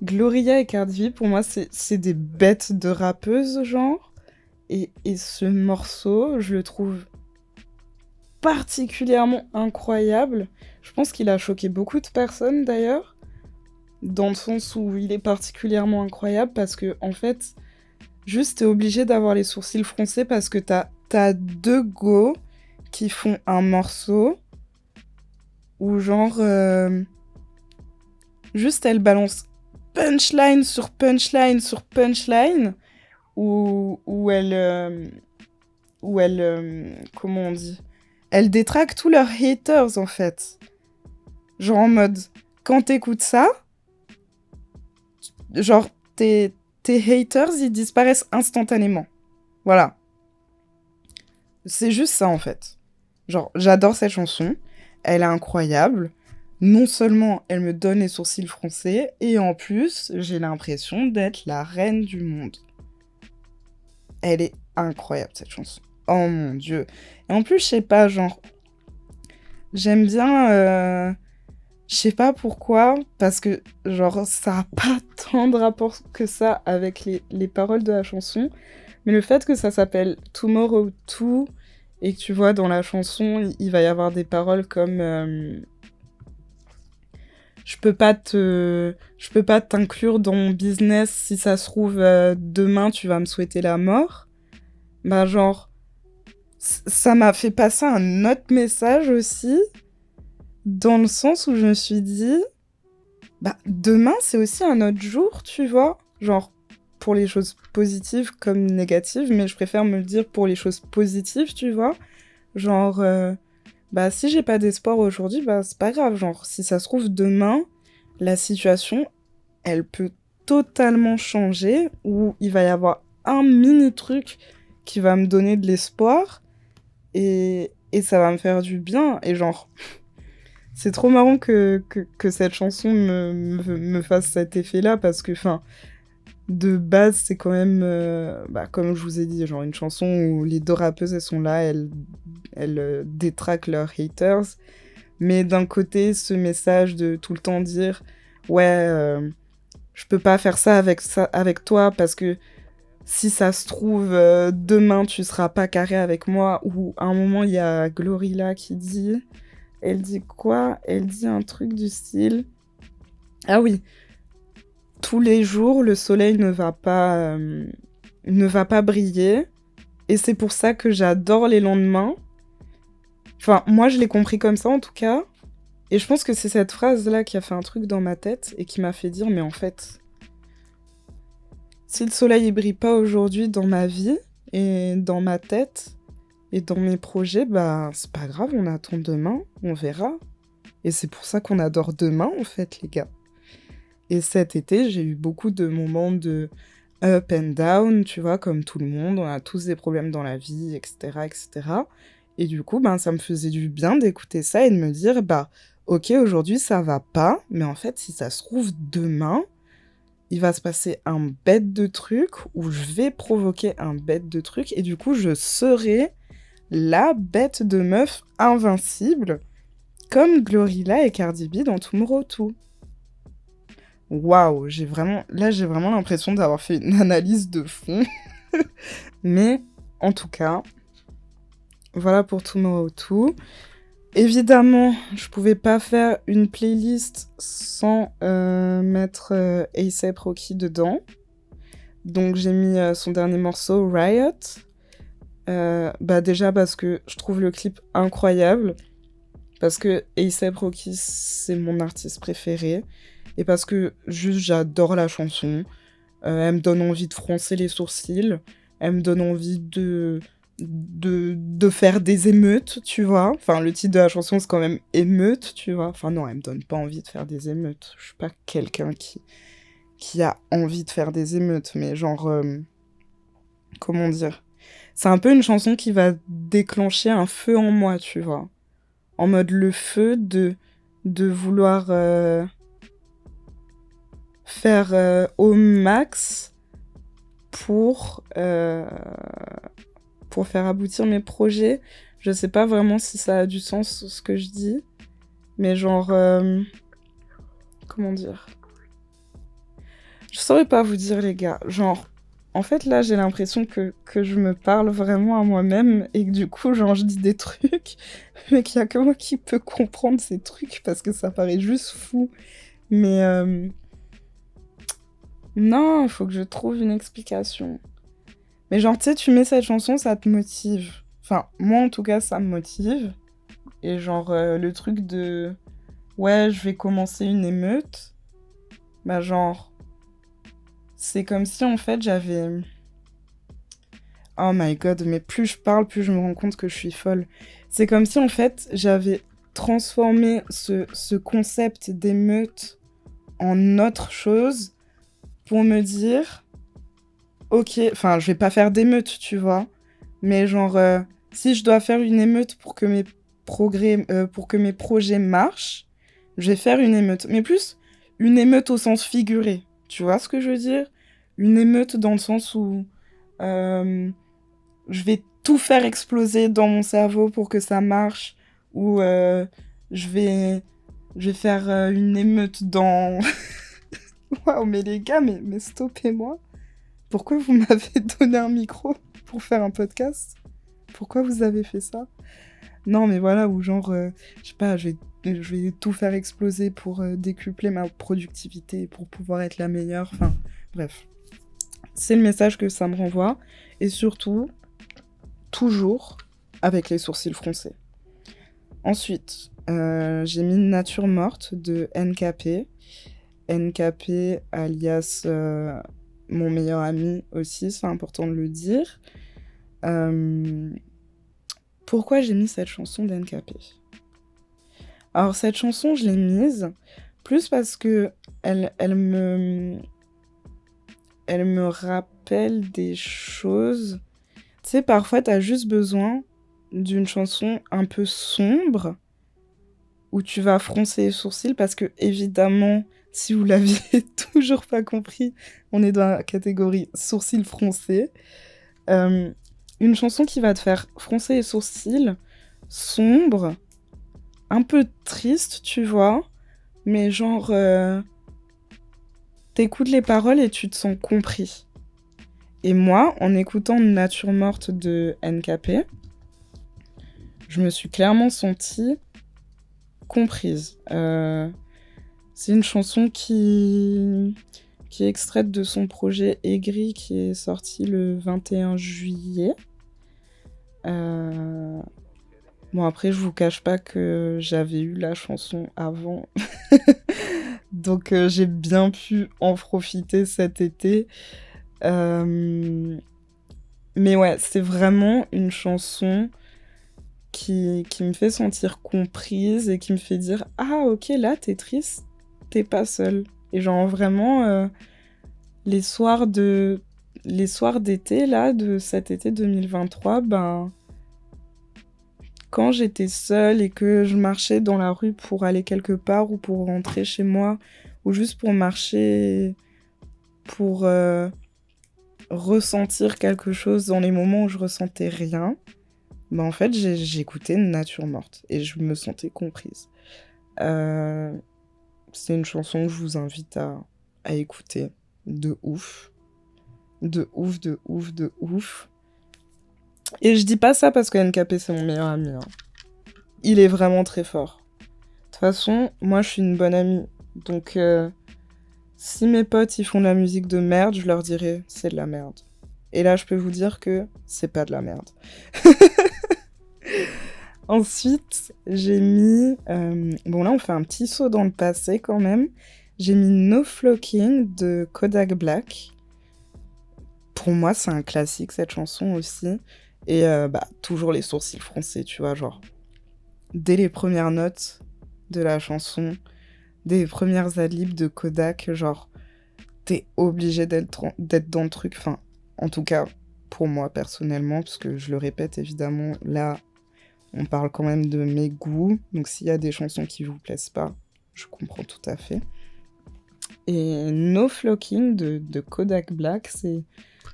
Gloria et Cardi B, pour moi, c'est des bêtes de rappeuses, genre. Et ce morceau, je le trouve particulièrement incroyable. Je pense qu'il a choqué beaucoup de personnes, d'ailleurs. Dans le sens où il est particulièrement incroyable parce que, en fait, juste t'es obligé d'avoir les sourcils froncés parce que t'as 2 go qui font un morceau où genre juste elle balance punchline sur punchline sur punchline où elle comment on dit, elle détraque tous leurs haters en fait, genre en mode quand t'écoutes ça, genre tes haters ils disparaissent instantanément, voilà. C'est juste ça, en fait. Genre, j'adore cette chanson. Elle est incroyable. Non seulement elle me donne les sourcils froncés, et en plus, j'ai l'impression d'être la reine du monde. Elle est incroyable, cette chanson. Oh mon Dieu. Et en plus, je sais pas, genre... J'aime bien... Je sais pas pourquoi, parce que, genre, ça a pas tant de rapport que ça avec les paroles de la chanson. Mais le fait que ça s'appelle Tomorrow 2 et que tu vois dans la chanson, il va y avoir des paroles comme je peux pas t'inclure dans mon business si ça se trouve demain tu vas me souhaiter la mort. Bah genre ça m'a fait passer un autre message aussi dans le sens où je me suis dit bah demain c'est aussi un autre jour, tu vois, genre pour les choses positives comme négatives, mais je préfère me le dire pour les choses positives, tu vois. Genre, bah si j'ai pas d'espoir aujourd'hui, bah c'est pas grave, genre si ça se trouve demain, la situation, elle peut totalement changer, où il va y avoir un mini truc qui va me donner de l'espoir, et ça va me faire du bien. Et genre, c'est trop marrant que cette chanson me fasse cet effet-là, parce que, enfin, de base, c'est quand même, comme je vous ai dit, genre une chanson où les deux rappeuses, elles sont là, elles détraquent leurs haters. Mais d'un côté, ce message de tout le temps dire, ouais, je peux pas faire ça avec toi parce que si ça se trouve, demain tu seras pas carré avec moi. Ou à un moment, il y a Glorilla qui dit, elle dit quoi? Elle dit un truc du style, ah oui, tous les jours, le soleil ne va pas briller. Et c'est pour ça que j'adore les lendemains. Enfin, moi, je l'ai compris comme ça, en tout cas. Et je pense que c'est cette phrase-là qui a fait un truc dans ma tête et qui m'a fait dire, mais en fait, si le soleil ne brille pas aujourd'hui dans ma vie et dans ma tête et dans mes projets, bah, c'est pas grave, on attend demain, on verra. Et c'est pour ça qu'on adore demain, en fait, les gars. Et cet été, j'ai eu beaucoup de moments de up and down, tu vois, comme tout le monde, on a tous des problèmes dans la vie, etc., etc. Et du coup, ben, ça me faisait du bien d'écouter ça et de me dire, bah, ok, aujourd'hui, ça va pas, mais en fait, si ça se trouve, demain, il va se passer un bête de truc, ou je vais provoquer un bête de truc, et du coup, je serai la bête de meuf invincible, comme Glorilla et Cardi B dans Tomorrow Too. Waouh, j'ai vraiment l'impression d'avoir fait une analyse de fond. Mais en tout cas, voilà pour Tomorrow Too. Évidemment, je pouvais pas faire une playlist sans mettre A$AP Rocky dedans. Donc j'ai mis son dernier morceau, Riot. Déjà parce que je trouve le clip incroyable. Parce que A$AP Rocky, c'est mon artiste préféré. Et parce que juste j'adore la chanson. Elle me donne envie de froncer les sourcils. Elle me donne envie de faire des émeutes, tu vois. Enfin, le titre de la chanson, c'est quand même émeute, tu vois. Enfin, non, elle me donne pas envie de faire des émeutes. Je suis pas quelqu'un qui a envie de faire des émeutes, mais genre, comment dire? C'est un peu une chanson qui va déclencher un feu en moi, tu vois. En mode le feu de vouloir faire au max pour faire aboutir mes projets. Je sais pas vraiment si ça a du sens ce que je dis, mais genre, comment dire? Je saurais pas vous dire, les gars. Genre, en fait, là, j'ai l'impression que je me parle vraiment à moi-même et que du coup, genre, je dis des trucs, mais qu'il y a que moi qui peux comprendre ces trucs parce que ça paraît juste fou. Mais non, il faut que je trouve une explication. Mais genre, tu sais, tu mets cette chanson, ça te motive. Enfin, moi, en tout cas, ça me motive. Et genre, le truc de... Ouais, je vais commencer une émeute. Bah genre, c'est comme si, en fait, j'avais... Oh my god, mais plus je parle, plus je me rends compte que je suis folle. C'est comme si, en fait, j'avais transformé ce concept d'émeute en autre chose pour me dire... Ok, enfin, je vais pas faire d'émeute, tu vois. Mais genre, si je dois faire une émeute pour que pour que mes projets marchent, je vais faire une émeute. Mais plus une émeute au sens figuré. Tu vois ce que je veux dire? Une émeute dans le sens où je vais tout faire exploser dans mon cerveau pour que ça marche. Ou je vais, je vais faire une émeute dans... Waouh, mais les gars, mais stoppez-moi. Pourquoi vous m'avez donné un micro pour faire un podcast? Pourquoi vous avez fait ça? Non, mais voilà, ou genre, je sais pas, je vais tout faire exploser pour décupler ma productivité, pour pouvoir être la meilleure. Enfin, bref. C'est le message que ça me renvoie. Et surtout, toujours avec les sourcils froncés. Ensuite, j'ai mis Nature morte de NKP. NKP alias mon meilleur ami aussi, c'est important de le dire. Pourquoi j'ai mis cette chanson d'NKP? Alors cette chanson, je l'ai mise Plus parce que elle me rappelle des choses. Tu sais, parfois, t'as juste besoin d'une chanson un peu sombre où tu vas froncer les sourcils parce que, évidemment, si vous l'aviez toujours pas compris, on est dans la catégorie sourcils froncés. Euh, une chanson qui va te faire froncer les sourcils, sombre, un peu triste, tu vois, mais genre, t'écoutes les paroles et tu te sens compris. Et moi, en écoutant Nature morte de NKP, je me suis clairement sentie comprise. C'est une chanson qui est extraite de son projet Aigri qui est sorti le 21 juillet. Bon, après, je vous cache pas que j'avais eu la chanson avant. Donc, j'ai bien pu en profiter cet été. Mais ouais, c'est vraiment une chanson qui me fait sentir comprise et qui me fait dire ah ok, là t'es triste, t'es pas seule. Et genre vraiment les soirs d'été là de cet été 2023, ben quand j'étais seule et que je marchais dans la rue pour aller quelque part ou pour rentrer chez moi ou juste pour marcher pour ressentir quelque chose dans les moments où je ressentais rien, bah en fait, j'écoutais Nature morte et je me sentais comprise. C'est une chanson que je vous invite à écouter. De ouf. De ouf, de ouf, de ouf. Et je dis pas ça parce que NKP, c'est mon meilleur ami. Hein. Il est vraiment très fort. De toute façon, moi, je suis une bonne amie. Donc, si mes potes, ils font de la musique de merde, je leur dirai, c'est de la merde. Et là, je peux vous dire que c'est pas de la merde. Ensuite, j'ai mis... bon, là, on fait un petit saut dans le passé quand même. J'ai mis No Flocking de Kodak Black. Pour moi, c'est un classique, cette chanson aussi. Et bah, toujours les sourcils froncés, tu vois, genre... Dès les premières notes de la chanson, dès les premières adlibs de Kodak, genre... T'es obligé d'être dans le truc. Enfin, en tout cas, pour moi, personnellement, parce que je le répète, évidemment, là... On parle quand même de mes goûts, donc s'il y a des chansons qui vous plaisent pas, je comprends tout à fait. Et No Flocking de Kodak Black,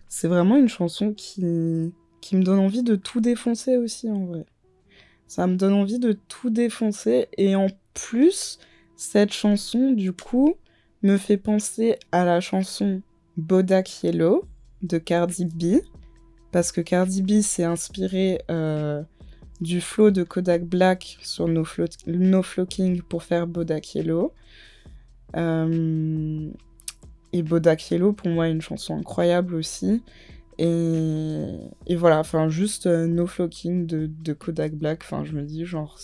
c'est vraiment une chanson qui me donne envie de tout défoncer aussi, en vrai. Ça me donne envie de tout défoncer, et en plus, cette chanson, du coup, me fait penser à la chanson Bodak Yellow de Cardi B, parce que Cardi B s'est inspirée... du flow de Kodak Black sur No Flocking pour faire Bodak Yellow. Et Bodak Yellow, pour moi, est une chanson incroyable aussi. Et voilà, enfin, juste No Flocking de Kodak Black, enfin, je me dis, genre,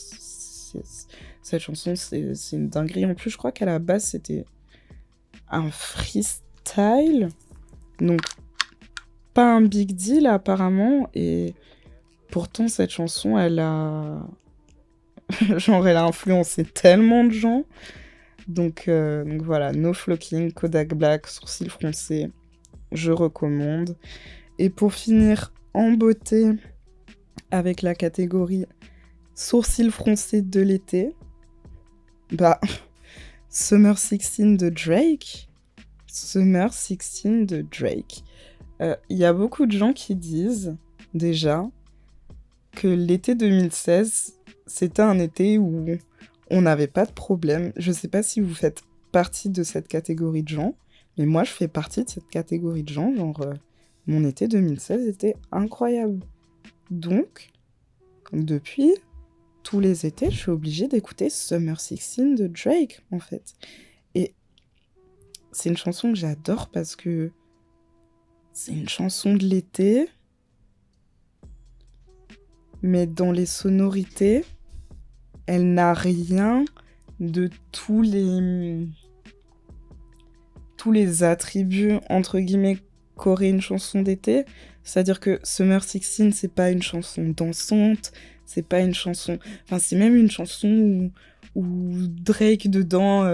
cette chanson, c'est une dinguerie. En plus, je crois qu'à la base, c'était un freestyle. Donc, pas un big deal, apparemment. Et... Pourtant, cette chanson, elle a influencé tellement de gens. Donc voilà, No Flocking, Kodak Black, sourcils froncés, je recommande. Et pour finir en beauté, avec la catégorie sourcils froncés de l'été, bah, Summer 16 de Drake. Summer 16 de Drake. Il y a beaucoup de gens qui disent, déjà, que l'été 2016, c'était un été où on n'avait pas de problème. Je sais pas si vous faites partie de cette catégorie de gens, mais moi, je fais partie de cette catégorie de gens. Genre, mon été 2016 était incroyable. Donc, depuis tous les étés, je suis obligée d'écouter Summer 16 de Drake, en fait. Et c'est une chanson que j'adore parce que c'est une chanson de l'été, mais dans les sonorités, elle n'a rien de tous les attributs, entre guillemets, qu'aurait une chanson d'été. C'est-à-dire que Summer 16, c'est pas une chanson dansante, c'est pas une chanson... Enfin, c'est même une chanson où Drake, dedans,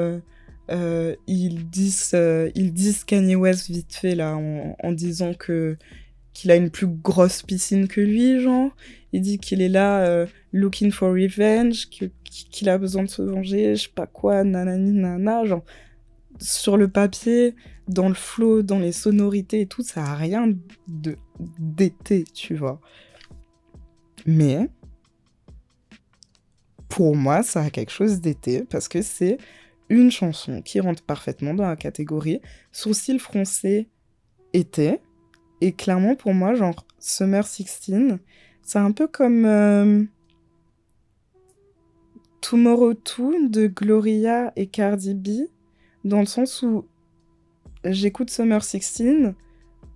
ils disent Kanye West vite fait, là, en disant qu'il a une plus grosse piscine que lui, genre. Il dit qu'il est là, looking for revenge, qu'il a besoin de se venger, je sais pas quoi, nanani nana, genre. Sur le papier, dans le flow, dans les sonorités et tout, ça a rien d'été, tu vois. Mais, pour moi, ça a quelque chose d'été, parce que c'est une chanson qui rentre parfaitement dans la catégorie sourcil froncé été. Et clairement, pour moi, genre, Summer 16, c'est un peu comme Tomorrow 2 de Gloria et Cardi B, dans le sens où j'écoute Summer 16,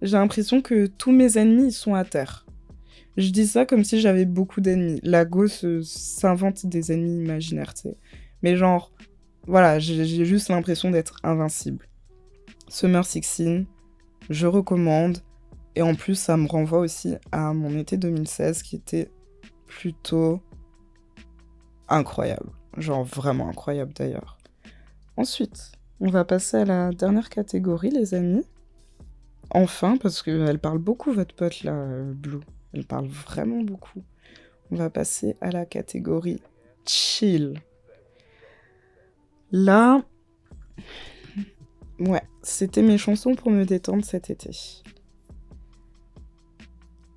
j'ai l'impression que tous mes ennemis, ils sont à terre. Je dis ça comme si j'avais beaucoup d'ennemis. La go s'invente des ennemis imaginaires, tu sais. Mais genre, voilà, j'ai juste l'impression d'être invincible. Summer 16, je recommande. Et en plus, ça me renvoie aussi à mon été 2016 qui était plutôt incroyable. Genre vraiment incroyable d'ailleurs. Ensuite, on va passer à la dernière catégorie, les amis. Enfin, parce qu'elle parle beaucoup, votre pote là, Blue. Elle parle vraiment beaucoup. On va passer à la catégorie chill. Là, ouais, c'était mes chansons pour me détendre cet été.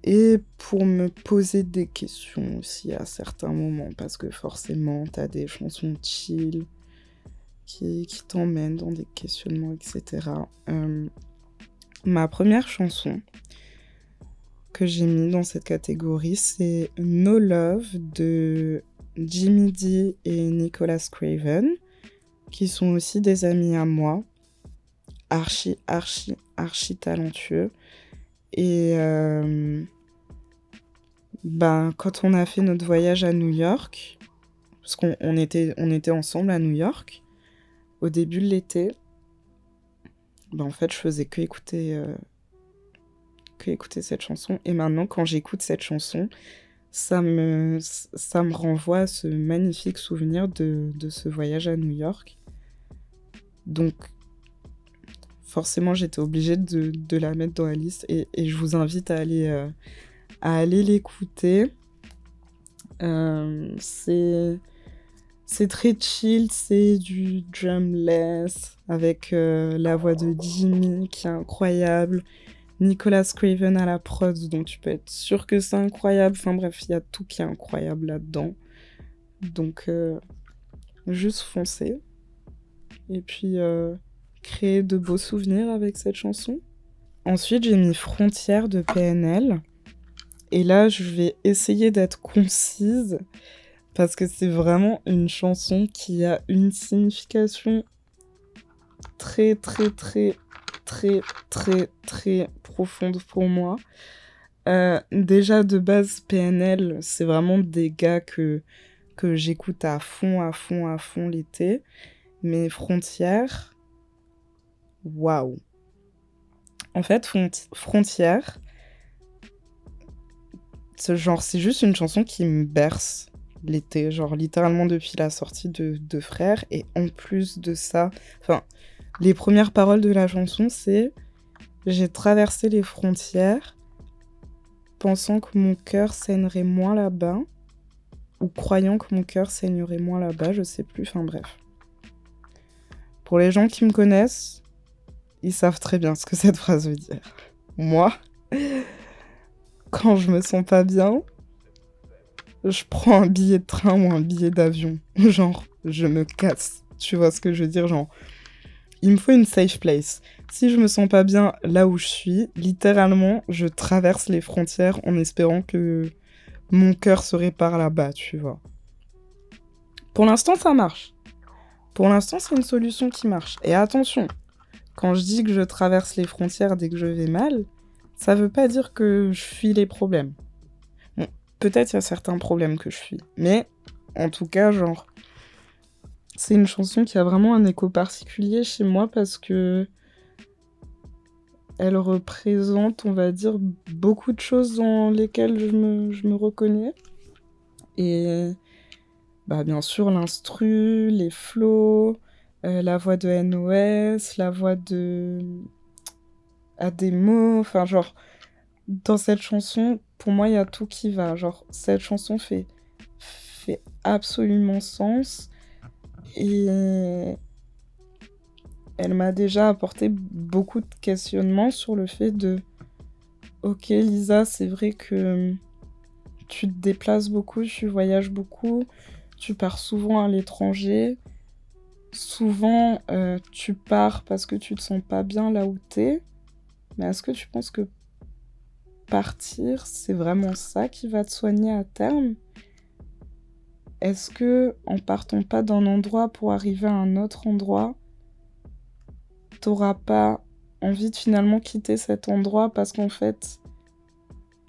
Et pour me poser des questions aussi à certains moments, parce que forcément, t'as des chansons chill qui t'emmènent dans des questionnements, etc. Ma première chanson que j'ai mis dans cette catégorie, c'est No Love de Jimmy D et Nicholas Craven, qui sont aussi des amis à moi, archi talentueux. Et quand on a fait notre voyage à New York, parce qu'on était ensemble à New York, au début de l'été, en fait, je faisais que écouter cette chanson. Et maintenant, quand j'écoute cette chanson, ça me renvoie à ce magnifique souvenir de ce voyage à New York. Donc, forcément, j'étais obligée de la mettre dans la liste. Et je vous invite à aller l'écouter. C'est très chill, c'est du drumless avec la voix de Jimmy qui est incroyable, Nicholas Craven à la prod, donc tu peux être sûr que c'est incroyable. Enfin bref, il y a tout qui est incroyable là-dedans. Donc juste foncez et puis créer de beaux souvenirs avec cette chanson. Ensuite, j'ai mis Frontières de PNL. Et là, je vais essayer d'être concise parce que c'est vraiment une chanson qui a une signification très, très, très, très, très, très profonde pour moi. Déjà, de base, PNL, c'est vraiment des gars que j'écoute à fond l'été. Mais Frontières, waouh! En fait, Frontières, c'est juste une chanson qui me berce l'été, genre littéralement depuis la sortie de Frères. Et en plus de ça, les premières paroles de la chanson, c'est « J'ai traversé les frontières, pensant que mon cœur saignerait moins là-bas, ou croyant que mon cœur saignerait moins là-bas, je sais plus, enfin bref. » Pour les gens qui me connaissent, ils savent très bien ce que cette phrase veut dire. Moi, quand je me sens pas bien, je prends un billet de train ou un billet d'avion. Genre, je me casse. Tu vois ce que je veux dire? Genre, il me faut une safe place. Si je me sens pas bien là où je suis, littéralement, je traverse les frontières en espérant que mon cœur se répare là-bas, tu vois. Pour l'instant, ça marche. Pour l'instant, c'est une solution qui marche. Et attention, quand je dis que je traverse les frontières dès que je vais mal, ça veut pas dire que je fuis les problèmes. Bon, peut-être il y a certains problèmes que je fuis. Mais, en tout cas, genre, c'est une chanson qui a vraiment un écho particulier chez moi parce que elle représente, on va dire, beaucoup de choses dans lesquelles je me reconnais. Et bien sûr, l'instru, les flows, la voix de NOS, la voix de Ademo, enfin genre dans cette chanson, pour moi il y a tout qui va. Genre cette chanson fait absolument sens et elle m'a déjà apporté beaucoup de questionnements sur le fait de ok Lisa, c'est vrai que tu te déplaces beaucoup, tu voyages beaucoup, tu pars souvent à l'étranger. Souvent, tu pars parce que tu te sens pas bien là où t'es. Mais est-ce que tu penses que partir, c'est vraiment ça qui va te soigner à terme? Est-ce que, en partant pas d'un endroit pour arriver à un autre endroit, t'auras pas envie de finalement quitter cet endroit parce qu'en fait,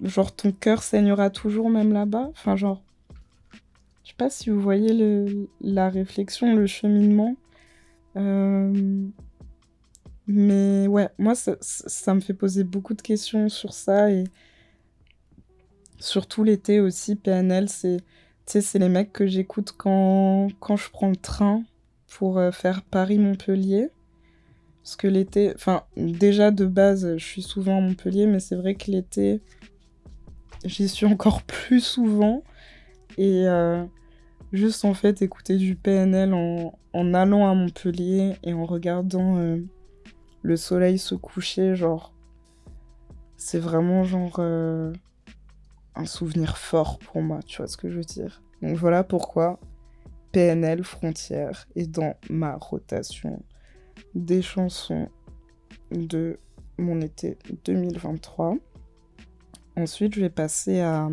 genre ton cœur saignera toujours même là-bas? Enfin, genre, je sais pas si vous voyez la réflexion, le cheminement. Euh, Mais ouais, moi, ça me fait poser beaucoup de questions sur ça et surtout l'été aussi, PNL, tu sais, c'est les mecs que j'écoute quand je prends le train pour faire Paris-Montpellier. Parce que l'été, enfin, déjà de base, je suis souvent à Montpellier, mais c'est vrai que l'été, j'y suis encore plus souvent. Et juste en fait, écouter du PNL en allant à Montpellier et en regardant le soleil se coucher, genre, c'est vraiment genre un souvenir fort pour moi, tu vois ce que je veux dire. Donc voilà pourquoi PNL Frontières est dans ma rotation des chansons de mon été 2023. Ensuite, je vais passer à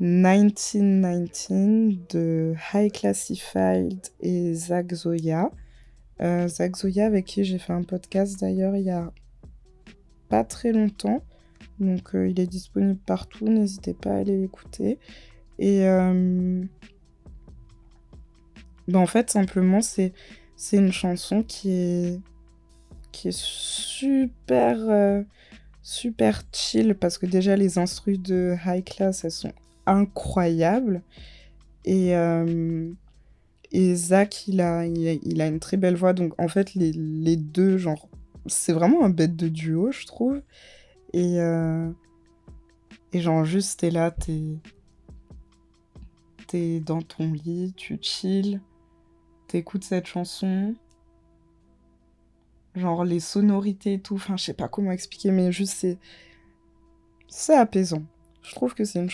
1919 de High Classified et Zach Zoya. Zach Zoya avec qui j'ai fait un podcast d'ailleurs il y a pas très longtemps. Donc il est disponible partout, n'hésitez pas à aller l'écouter. Et en fait, simplement, c'est une chanson qui est super, super chill parce que déjà, les instrus de High Class, elles sont incroyables. Et, Zach, il a une très belle voix. Donc, en fait, les deux, genre, c'est vraiment un bête de duo, je trouve. Et, genre, juste, t'es là, t'es dans ton lit, tu chill, t'écoutes cette chanson, genre les sonorités et tout, enfin je sais pas comment expliquer, mais juste c'est apaisant. Je trouve que c'est une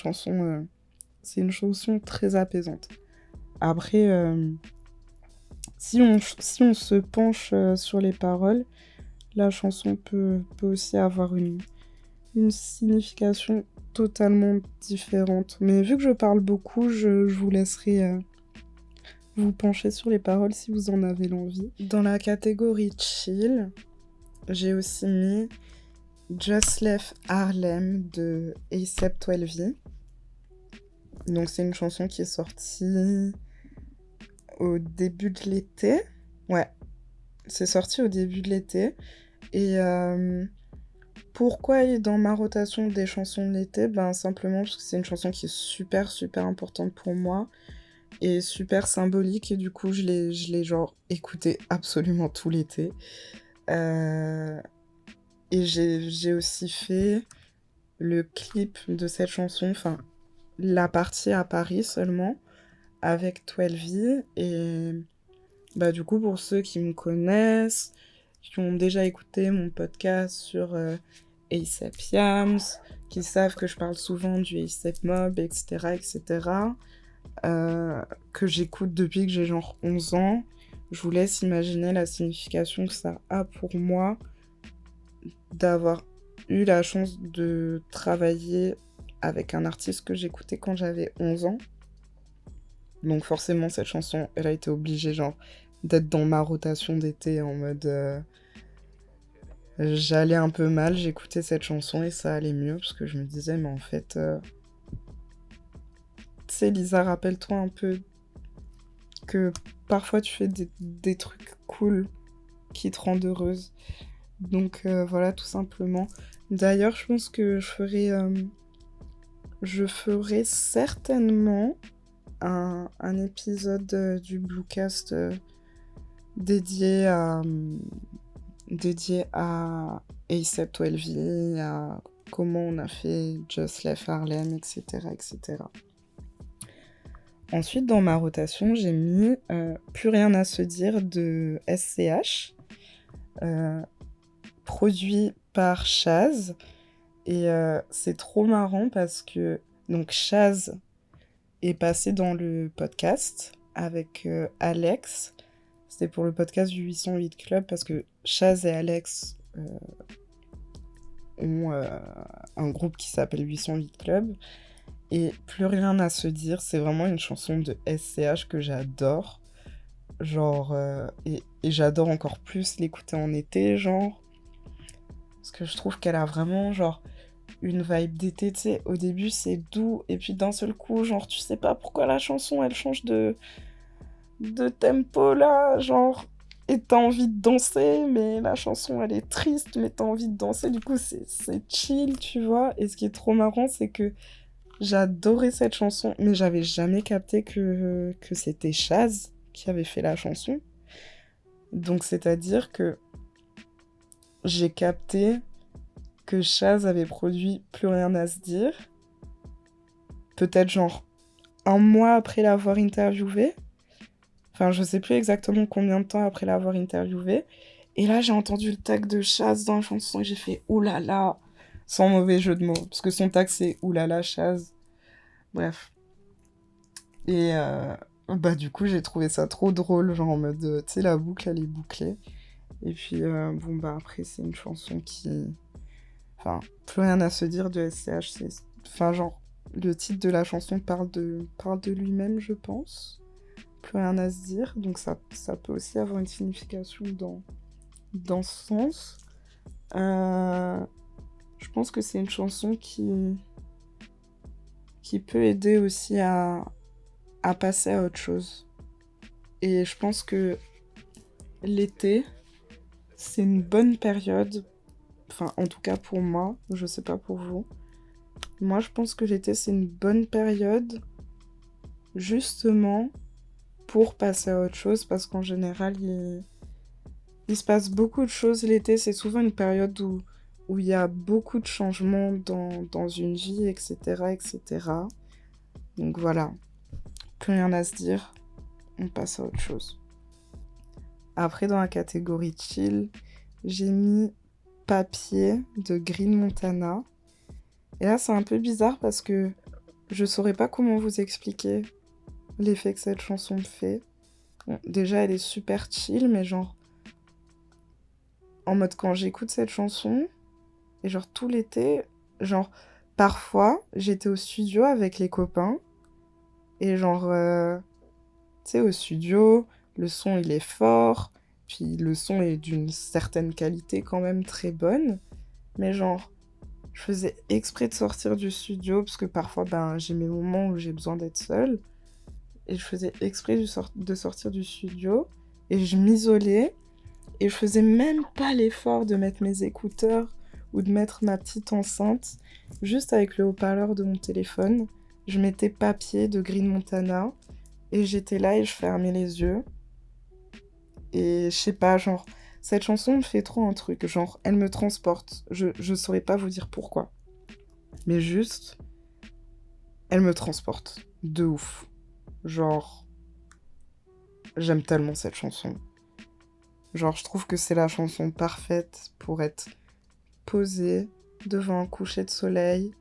chanson très apaisante. Après, si on se penche sur les paroles, la chanson peut aussi avoir une signification totalement différente. Mais vu que je parle beaucoup, je vous laisserai vous pencher sur les paroles si vous en avez l'envie. Dans la catégorie chill, j'ai aussi mis Just Left Harlem de A$AP 12V. Donc c'est une chanson qui est sortie au début de l'été. Ouais, c'est sorti au début de l'été. Et pourquoi il est dans ma rotation des chansons de l'été? Ben simplement parce que c'est une chanson qui est super super importante pour moi et super symbolique et du coup je l'ai genre écoutée absolument tout l'été. Et j'ai aussi fait le clip de cette chanson, enfin la partie à Paris seulement, avec 12V. Et bah du coup pour ceux qui me connaissent, qui ont déjà écouté mon podcast sur A$AP Yams, qui savent que je parle souvent du A$AP Mob, etc. etc. Que j'écoute depuis que j'ai genre 11 ans, je vous laisse imaginer la signification que ça a pour moi d'avoir eu la chance de travailler avec un artiste que j'écoutais quand j'avais 11 ans. Donc forcément, cette chanson, elle a été obligée genre d'être dans ma rotation d'été en mode... j'allais un peu mal, j'écoutais cette chanson et ça allait mieux parce que je me disais, mais en fait... Tu sais, Lisa, rappelle-toi un peu que parfois tu fais des trucs cool qui te rendent heureuse. Donc voilà, tout simplement. D'ailleurs, je pense que je ferai certainement un épisode du Bluecast dédié à, dédié à A$AP Rocky, à comment on a fait Just Left Harlem, etc., etc. Ensuite, dans ma rotation, j'ai mis Plus rien à se dire de SCH, euh, produit par Chaz. Et c'est trop marrant parce que donc Chaz est passé dans le podcast avec Alex. C'était pour le podcast du 808 Club parce que Chaz et Alex ont un groupe qui s'appelle 808 Club. Et Plus rien à se dire, c'est vraiment une chanson de SCH que j'adore. Genre, et j'adore encore plus l'écouter en été, genre. Parce que je trouve qu'elle a vraiment, genre, une vibe d'été, tu sais. Au début, c'est doux, et puis d'un seul coup, genre, tu sais pas pourquoi la chanson, elle change de tempo, là, genre. Et t'as envie de danser, mais la chanson, elle est triste, mais t'as envie de danser. Du coup, c'est chill, tu vois. Et ce qui est trop marrant, c'est que j'adorais cette chanson, mais j'avais jamais capté que c'était Chaz qui avait fait la chanson. Donc, c'est-à-dire que j'ai capté que Chaz avait produit Plus rien à se dire, peut-être genre un mois après l'avoir interviewé. Enfin, je sais plus exactement combien de temps après l'avoir interviewé. Et là, j'ai entendu le tag de Chaz dans la chanson et j'ai fait oulala, sans mauvais jeu de mots, parce que son tag c'est oulala Chaz. Bref. Et bah du coup, j'ai trouvé ça trop drôle, genre en mode, tu sais, la boucle, elle est bouclée. Et puis, bon, bah après, c'est une chanson qui... Enfin, Plus rien à se dire de SCH, c'est... Enfin, genre, le titre de la chanson parle de lui-même, je pense. Plus rien à se dire, donc ça peut aussi avoir une signification dans ce sens. Euh, je pense que c'est une chanson qui peut aider aussi à passer à autre chose. Et je pense que l'été, c'est une bonne période, enfin en tout cas pour moi, je sais pas pour vous. Moi je pense que l'été c'est une bonne période justement pour passer à autre chose parce qu'en général il se passe beaucoup de choses l'été, c'est souvent une période où il y a beaucoup de changements dans une vie, etc., etc. Donc voilà, plus rien à se dire, on passe à autre chose. Après dans la catégorie chill, j'ai mis Papier de Green Montana. Et là, c'est un peu bizarre parce que je saurais pas comment vous expliquer l'effet que cette chanson me fait. Bon, déjà, elle est super chill, mais genre, en mode quand j'écoute cette chanson, et genre tout l'été, genre, parfois, j'étais au studio avec les copains, et genre, tu sais, au studio, le son il est fort, puis le son est d'une certaine qualité quand même très bonne, mais genre, je faisais exprès de sortir du studio parce que parfois ben, j'ai mes moments où j'ai besoin d'être seule. Et je faisais exprès de sortir du studio et je m'isolais et je faisais même pas l'effort de mettre mes écouteurs ou de mettre ma petite enceinte. Juste avec le haut-parleur de mon téléphone, je mettais Papier de Green Montana et j'étais là et je fermais les yeux. Et je sais pas, genre, cette chanson me fait trop un truc, genre, elle me transporte. Je saurais pas vous dire pourquoi. Mais juste, elle me transporte. De ouf. Genre, j'aime tellement cette chanson. Genre, je trouve que c'est la chanson parfaite pour être posée devant un coucher de soleil,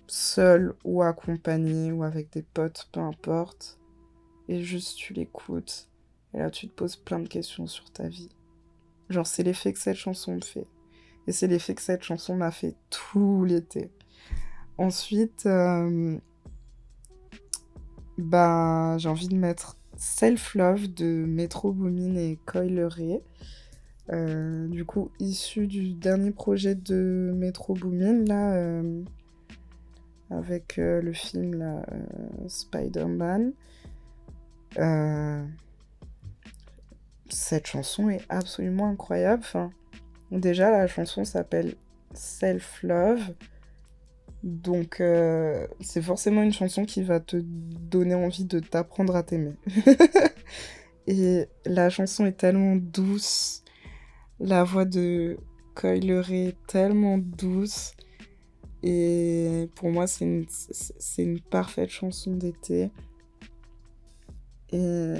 seule ou accompagnée ou avec des potes, peu importe. Et juste, tu l'écoutes. Et là, tu te poses plein de questions sur ta vie. Genre, c'est l'effet que cette chanson me fait. Et c'est l'effet que cette chanson m'a fait tout l'été. Ensuite, bah, j'ai envie de mettre Self Love de Metro Boomin et Coi Leray. Du coup, issu du dernier projet de Metro Boomin, là, avec le film là, Spider-Man. Euh, cette chanson est absolument incroyable. Enfin, déjà, la chanson s'appelle Self Love. Donc, c'est forcément une chanson qui va te donner envie de t'apprendre à t'aimer. Et la chanson est tellement douce. La voix de Coi est tellement douce. Et pour moi, c'est une parfaite chanson d'été. Et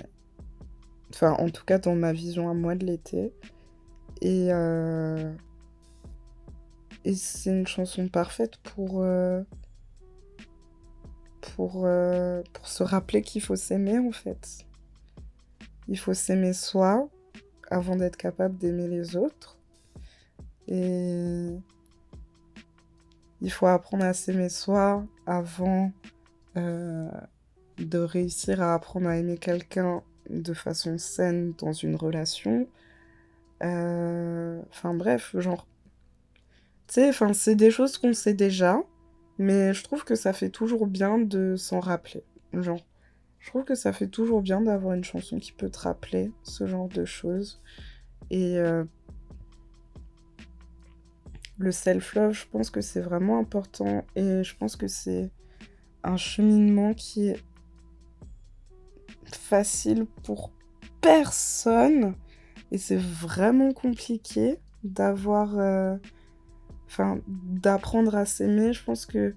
enfin, en tout cas, dans ma vision à moi de l'été. Et, euh, et c'est une chanson parfaite pour se rappeler qu'il faut s'aimer, en fait. Il faut s'aimer soi avant d'être capable d'aimer les autres. Et il faut apprendre à s'aimer soi avant euh, de réussir à apprendre à aimer quelqu'un de façon saine dans une relation. Enfin bref, genre, tu sais, enfin, c'est des choses qu'on sait déjà, mais je trouve que ça fait toujours bien de s'en rappeler. Genre, je trouve que ça fait toujours bien d'avoir une chanson qui peut te rappeler ce genre de choses. Et le self-love, je pense que c'est vraiment important. Et je pense que c'est un cheminement qui est facile pour personne. Et c'est vraiment compliqué d'avoir... Enfin, d'apprendre à s'aimer. Je pense que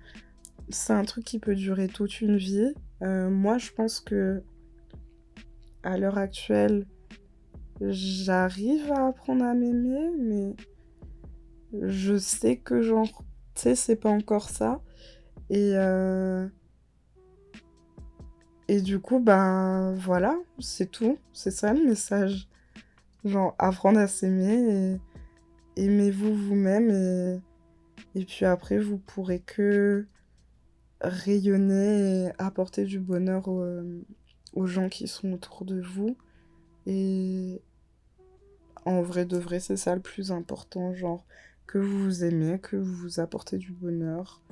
c'est un truc qui peut durer toute une vie. Moi, je pense que à l'heure actuelle, j'arrive à apprendre à m'aimer, mais je sais que genre, tu sais, c'est pas encore ça. Et, euh, et du coup, ben voilà, c'est tout. C'est ça le message. Genre, apprendre à s'aimer et aimez-vous vous-même et puis après, vous pourrez que rayonner et apporter du bonheur aux gens qui sont autour de vous. Et en vrai de vrai, c'est ça le plus important, genre que vous vous aimez, que vous vous apportez du bonheur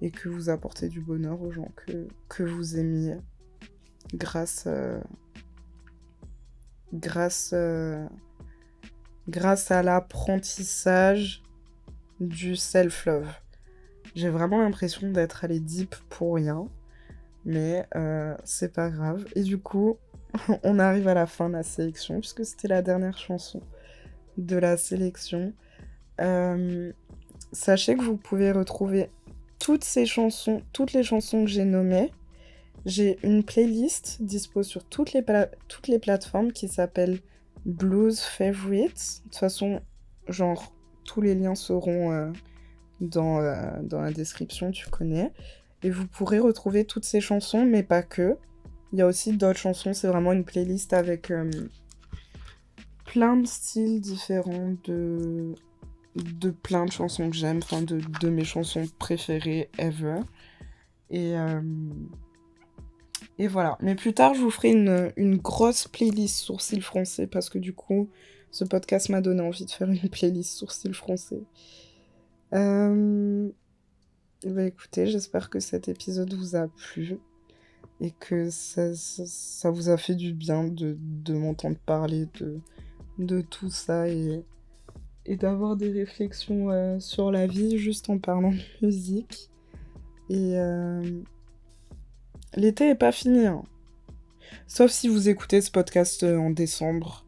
et que vous apportez du bonheur aux gens que vous aimiez grâce, grâce, grâce à l'apprentissage du self-love. J'ai vraiment l'impression d'être allée deep pour rien, mais c'est pas grave. Et du coup, on arrive à la fin de la sélection, puisque c'était la dernière chanson de la sélection. Euh, Sachez que vous pouvez retrouver toutes ces chansons, toutes les chansons que j'ai nommées. J'ai une playlist dispo sur toutes les plateformes qui s'appelle Blues Favorites. De toute façon, genre, tous les liens seront dans la description, tu connais. Et vous pourrez retrouver toutes ces chansons, mais pas que. Il y a aussi d'autres chansons, c'est vraiment une playlist avec plein de styles différents de plein de chansons que j'aime, enfin de mes chansons préférées ever. Et, euh, et voilà. Mais plus tard, je vous ferai une grosse playlist sourcils français parce que du coup, ce podcast m'a donné envie de faire une playlist sourcils français. Bah écoutez, j'espère que cet épisode vous a plu et que ça vous a fait du bien de m'entendre parler de tout ça et d'avoir des réflexions sur la vie juste en parlant de musique. Et l'été est pas fini, hein. Sauf si vous écoutez ce podcast en décembre.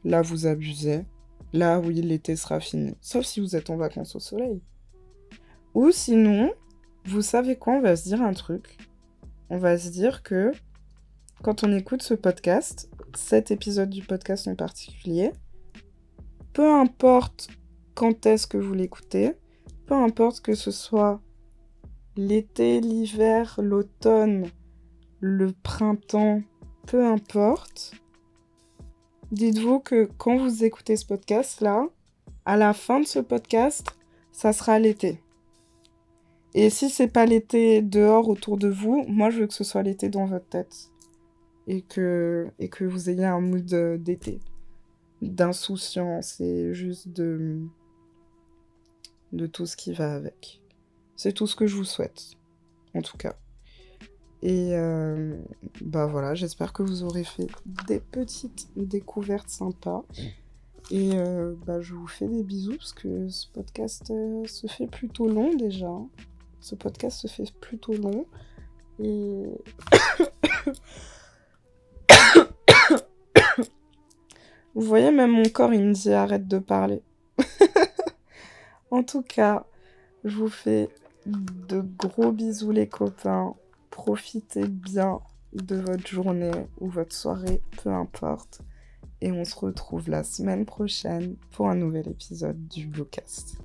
Là, vous abusez. Là, oui, l'été sera fini. Sauf si vous êtes en vacances au soleil. Ou sinon, vous savez quoi, on va se dire un truc. On va se dire que quand on écoute ce podcast, cet épisode du podcast en particulier, peu importe quand est-ce que vous l'écoutez, peu importe que ce soit l'été, l'hiver, l'automne, le printemps, peu importe, dites-vous que quand vous écoutez ce podcast-là, à la fin de ce podcast, ça sera l'été. Et si c'est pas l'été dehors autour de vous, moi je veux que ce soit l'été dans votre tête. Et que vous ayez un mood d'été. D'insouciance et juste de tout ce qui va avec. C'est tout ce que je vous souhaite, en tout cas. Et bah voilà, j'espère que vous aurez fait des petites découvertes sympas. Et bah je vous fais des bisous parce que ce podcast se fait plutôt long déjà. Ce podcast se fait plutôt long. Et Vous voyez, même mon corps, il me dit arrête de parler. En tout cas, je vous fais de gros bisous les copains. Profitez bien de votre journée ou votre soirée, peu importe. Et on se retrouve la semaine prochaine pour un nouvel épisode du Bluecast.